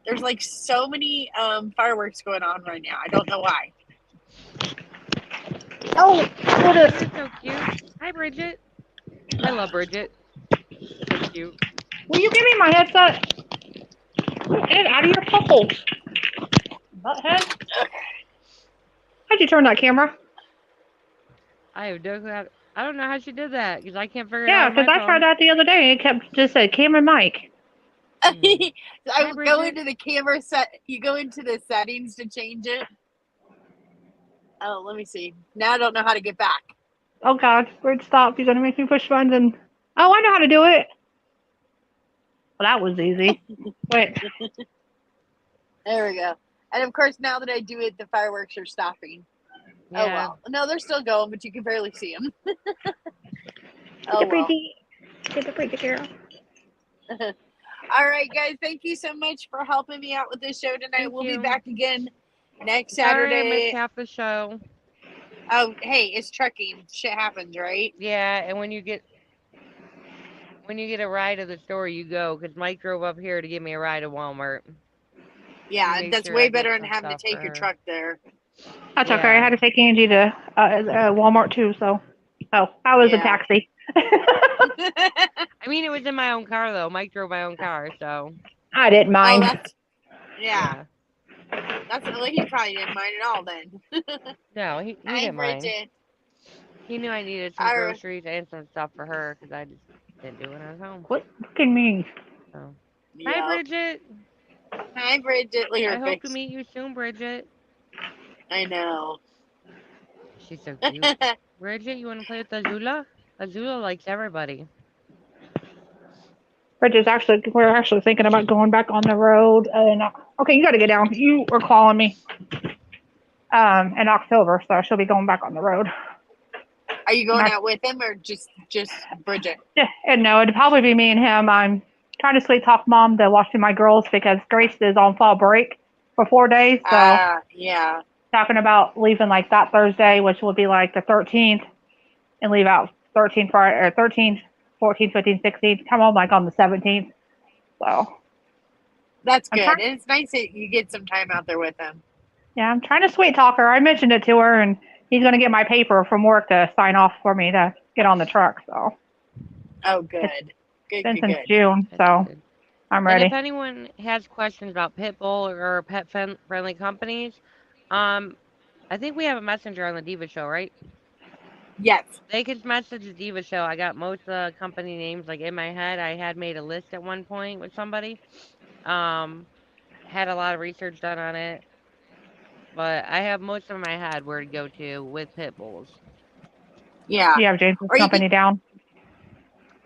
There's like so many fireworks going on right now. I don't know why. Oh, you're so cute. Hi, Bridget. I love Bridget. So cute. Will you give me my headset? Get it out of your puffles. Butthead. How'd you turn that camera? I have no clue. I don't know how she did that because I can't figure it out. Yeah, because I tried that the other day. It kept just said camera mic. I would go into the camera set. You go into the settings to change it. Oh, let me see. Now I don't know how to get back. Oh God, Bridge, stop! You're gonna make me push buttons. Oh, I know how to do it. Well, that was easy. Wait. There we go. And of course, now that I do it, the fireworks are stopping. Oh Yeah. well. No, they're still going, but you can barely see them. Get Oh the well. pretty. Get the pretty girl. All right, guys. Thank you so much for helping me out with this show tonight. Thank We'll be you. back again next Sorry I missed Saturday. half the show. Oh, hey, it's trucking. Shit happens, right? Yeah, and when you get a ride to the store, you go, because Mike drove up here to give me a ride to Walmart. Yeah, Make that's sure I way get better than some having to stuff for take your her. truck there. That's okay. I Yeah. had to take Angie to Walmart too, so. Oh, I was a Yeah. taxi. I mean, it was in my own car, though. Mike drove my own car, so. I didn't Oh, mind. that's yeah. That's well, he probably didn't mind at all then. No, he Hi, didn't mind. Bridget. He knew I needed some All right. groceries and some stuff for her, because I just didn't do it when I was home. What? Look at me. So. Hi, Yep. Bridget. Hi, Bridget. Look at I her hope to face. meet you soon, Bridget. I know. She's so cute. Bridget, you want to play with Azula? Azula likes everybody. We're actually thinking about going back on the road. Okay, you got to get down. You were calling me. In October, so she'll be going back on the road. Are you going out with him or just Bridget? Yeah, and no, it'd probably be me and him. I'm trying to sweet talk mom to watch my girls because Grace is on fall break for 4 days. So Yeah. talking about leaving like that Thursday, which will be like the 13th, and leave out 13 Friday or 13th, 14th, 15th, 16th. Come home like on the 17th. So That's I'm good. trying. And it's nice that you get some time out there with him. Yeah, I'm trying to sweet talk her. I mentioned it to her, and he's going to get my paper from work to sign off for me to get on the truck. So Oh, good. it's Good, been good, since good. June, That's so good. I'm And ready. if anyone has questions about pit bull or pet friendly companies, I think we have a messenger on the Diva Show, right? Yes. They could message the Diva Show. I got most of the company names like in my head. I had made a list at one point with somebody. Had a lot of research done on it, but I have most of my head where to go to with pit bulls. Yeah. You have James's Or you could, company down.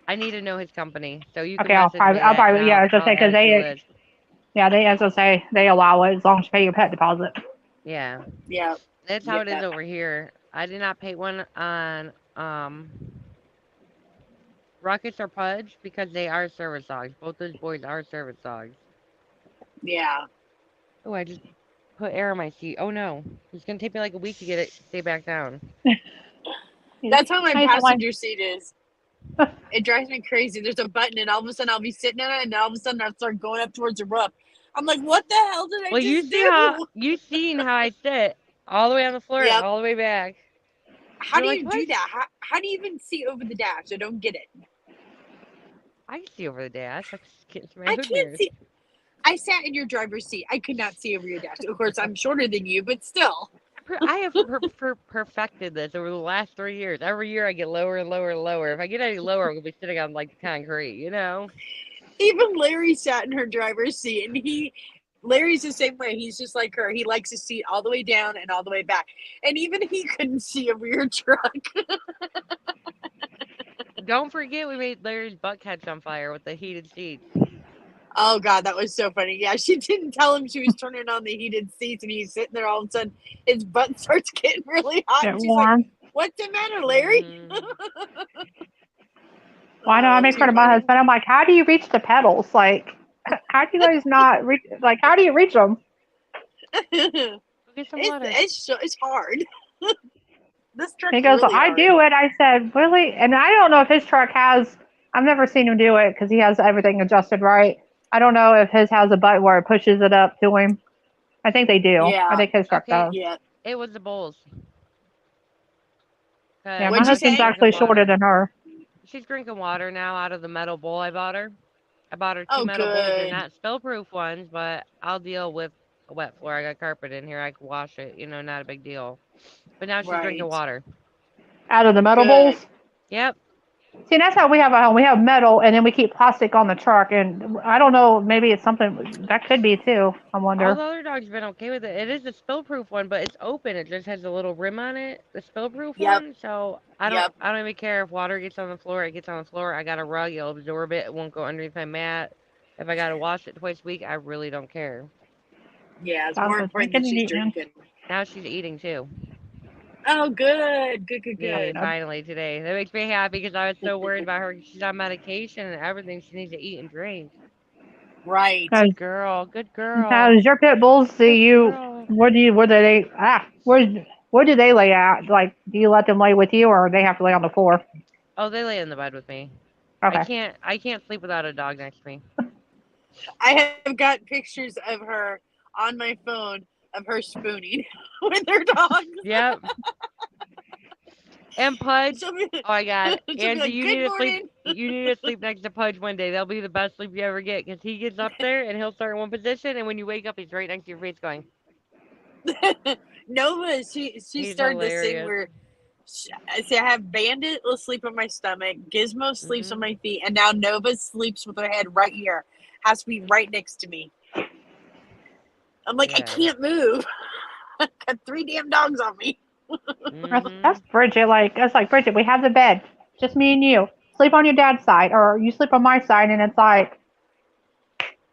I need to know his company, so you can Okay, message me I'll that, and probably, yeah, I was gonna I'll say, add cause it to the they, list. yeah, as I say, they allow it as long as you pay your pet deposit. Yeah, yeah. that's how it is Yeah. over here. I did not pay one on Rockets or Pudge because they are service dogs. Both those boys are service dogs. Yeah. Oh, I just put air on my seat. Oh no, it's gonna take me like a week to get it stay back down. That's how my Nice, I'm like, passenger seat is. It drives me crazy. There's a button, and all of a sudden I'll be sitting in it, and all of a sudden I'll start going up towards the roof. I'm like, what the hell did I Well, just do? you seen how I sit all the way on the floor and Yep. all the way back. How You're do like, you what? do that? How do you even see over the dash? I don't get it. I can see over the dash. I can get through my I hood can't mirrors. see. I sat in your driver's seat. I could not see over your dash. Of course, I'm shorter than you, but still. I have perfected this over the last 3 years. Every year I get lower and lower and lower. If I get any lower, I'm gonna be sitting on like the concrete, you know? Even Larry sat in her driver's seat, and Larry's the same way. He's just like her. He likes to seat all the way down and all the way back. And even he couldn't see over your truck. Don't forget we made Larry's butt catch on fire with the heated seats. Oh God, that was so funny. Yeah, she didn't tell him she was turning on the heated seats, and he's sitting there all of a sudden. His butt starts getting really hot, get and she's like, warm. "What's the matter, Larry?" Mhm. Why do I make fun Too of my funny. husband? I'm like, how do you reach the pedals? Like, how do you guys not reach? Like, how do you reach them? Go get some water. It's hard. This truck's He goes, well, really I hard. do it. I said, really? And I don't know if his truck has. I've never seen him do it because he has everything adjusted right. I don't know if his has a button where it pushes it up to him. I think they do. I Yeah, think his truck Okay, does. yeah. it was the bowls. Yeah, my What'd you She's husband's say? drinking actually shorter water. than her. She's drinking water now out of the metal bowl I bought her. I bought her two Oh, metal bowls. They're good. not spill-proof ones, but I'll deal with a wet floor. I got carpet in here. I can wash it. You know, not a big deal. But now she's drinking Right. water. Out of the metal Good. bowls. Yep. See, that's how we have at home. We have metal, and then we keep plastic on the truck. And I don't know, maybe it's something that could be too. I All the wonder. other dogs been okay with it. It is a spill-proof one, but it's open. It just has a little rim on it, the spill-proof Yep. one. So Yep. I don't even care if water gets on the floor. It gets on the floor. I got a rug. It'll absorb it. It won't go underneath my mat. If I gotta wash it twice a week, I really don't care. Yeah, it's Sounds more good. important that Drinking and she's eating. drinking. Now she's eating too. Oh, good. Good, good, Yay, good. finally today. That makes me happy because I was so worried about her. She's on medication and everything. She needs to eat and drink. Right. Guys, Good girl. Good now, girl. does your pit bulls Good see you? girl. Where do they? Where do they lay at? Like, do you let them lay with you, or they have to lay on the floor? Oh, they lay in the bed with me. Okay. I can't sleep without a dog next to me. I have got pictures of her on my phone of her spooning with her dogs. Yep. And Pudge. She'll be, Oh my God, she'll be Angie, like, you "Good need to sleep. morning." You need to sleep next to Pudge one day. That'll be the best sleep you ever get because he gets up there and he'll start in one position, and when you wake up, he's right next to your face, going. Nova, she He's started this thing hilarious. where I say I have Bandit will sleep on my stomach, Gizmo sleeps on Hmm. my feet, and now Nova sleeps with her head right here. Has to be right next to me. I'm like, I Yeah. can't move. Got 3 damn dogs on me. Hmm. That's Bridget. Like, that's like Bridget. We have the bed, just me and you. Sleep on your dad's side, or you sleep on my side, and it's like,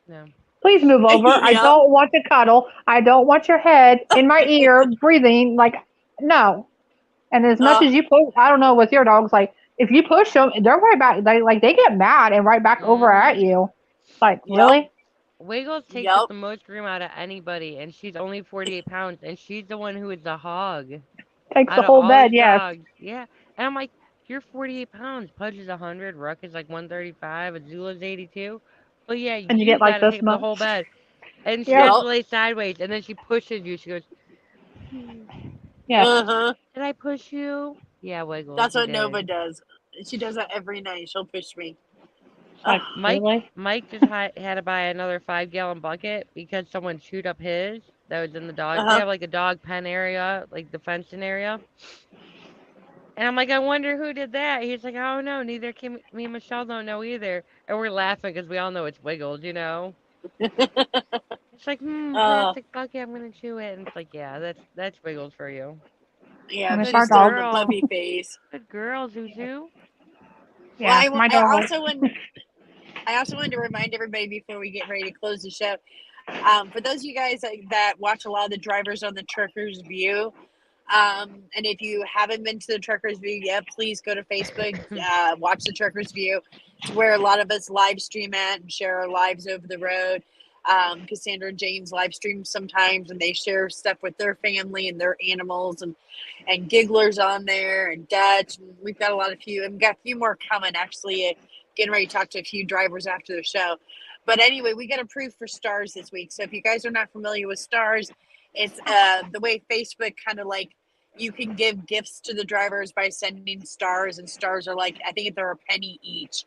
No. please move over. I Yep. don't want to cuddle. I don't want your head in my ear, breathing. Like, no. And as much Uh, as you push, I don't know with your dogs. Like, if you push them, they're right back. They get mad and right back over at Hmm. you. Like, yep. really? Wiggles takes up Yep. the most room out of anybody, and she's only 48 pounds, and she's the one who is the hog Takes the out of whole all bed. these Yes. dogs. Yeah. And I'm like, you're 48 pounds. Pudge is 100. Ruck is like 135. Azula's 82. But yeah, And you get you got like to this take up the whole much. bed. And she Yep. has to Yep. lay sideways, and then she pushes you. She goes, "Hmm, Yes. Uh-huh. did I push you? Yeah, Wiggles, That's you what Nova did. does. She does that every night. She'll push me. It's Ugh. like, Mike really? Mike just had to buy another 5-gallon bucket because someone chewed up his that was in the dog. They Uh-huh. have like a dog pen area, like the fenced-in area. And I'm like, I wonder who did that. He's like, I don't know. Neither can me and Michelle don't know either. And we're laughing because we all know it's Wiggles, you know. It's like, Uh, plastic bucket. I'm gonna chew it. And it's like, yeah, that's Wiggles for you. yeah, And it's Good our she's still dog. in the girl. puppy phase. Good girl, Zuzu. Well, Yeah, my I dog. also wanted to remind everybody before we get ready to close the show. For those of you guys that watch a lot of the drivers on the Truckers View, and if you haven't been to the Truckers View yet, please go to Facebook, watch the Truckers View. It's where a lot of us live stream at and share our lives over the road. Cassandra and James live stream sometimes, and they share stuff with their family and their animals, and Gigglers on there, and Dutch. And we've got and we've got a few more coming. Actually, getting ready to talk to a few drivers after the show. But anyway, we got approved for stars this week. So if you guys are not familiar with stars, it's the way Facebook kind of like you can give gifts to the drivers by sending stars, and stars are like, I think they're a penny each.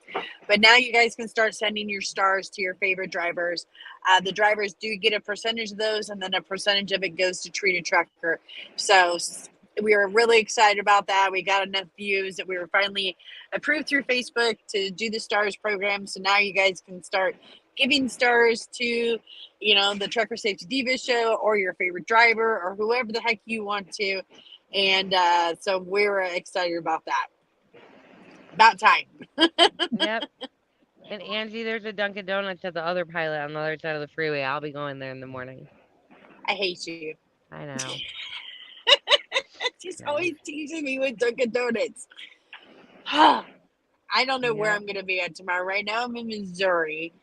But now you guys can start sending your stars to your favorite drivers. The drivers do get a percentage of those, and then a percentage of it goes to Treat a Trucker. So we were really excited about that. We got enough views that we were finally approved through Facebook to do the stars program. So now you guys can start giving stars to, the Trucker Safety Divas show or your favorite driver or whoever the heck you want to. And so we're excited about that. About time. Yep. And Angie, there's a Dunkin' Donuts at the other pilot on the other side of the freeway. I'll be going there in the morning. I hate you. I know. She's No. always teasing me with Dunkin' Donuts. I don't know where Yep. I'm going to be at tomorrow. Right now, I'm in Missouri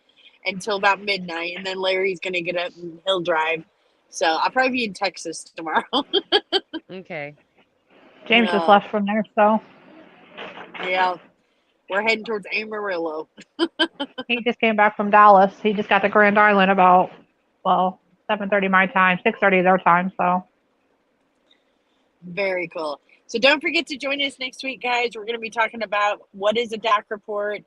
until about midnight, and then Larry's going to get up and he'll drive. So I'll probably be in Texas tomorrow. Okay. James just left from there, so Yeah, we're heading towards Amarillo. he just came back from Dallas. He just got to Grand Island about 7:30 my time, 6:30 their time. So Very cool. So don't forget to join us next week, guys. We're going to be talking about what is a DAC report,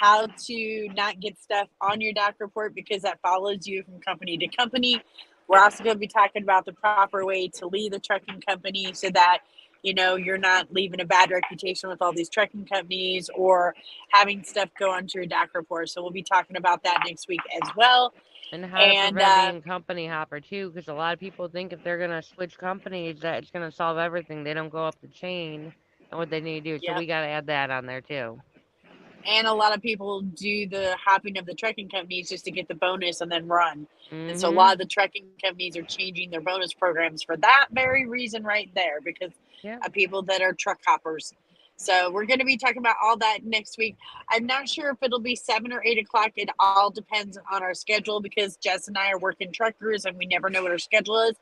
how to not get stuff on your DAC report because that follows you from company to company. We're also going to be talking about the proper way to leave the trucking company so that you're not leaving a bad reputation with all these trucking companies or having stuff go onto your DAC report. So we'll be talking about that next week as well. And how to prevent being company hopper too, because a lot of people think if they're gonna switch companies that it's gonna solve everything. They don't go up the chain and what they need to do. So we gotta add that on there too. And a lot of people do the hopping of the trucking companies just to get the bonus and then run. And so a lot of the trucking companies are changing their bonus programs for that very reason right there, because of people that are truck hoppers. So we're going to be talking about all that next week. I'm not sure if it'll be 7 or 8 o'clock. It all depends on our schedule because Jess and I are working truckers and we never know what our schedule is.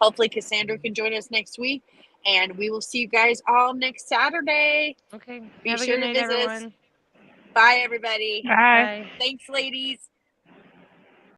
Hopefully Cassandra can join us next week. And we will see you guys all next Saturday. Okay. Be Have sure a good night, to visit everyone. us. Bye, everybody. Bye. Thanks, ladies.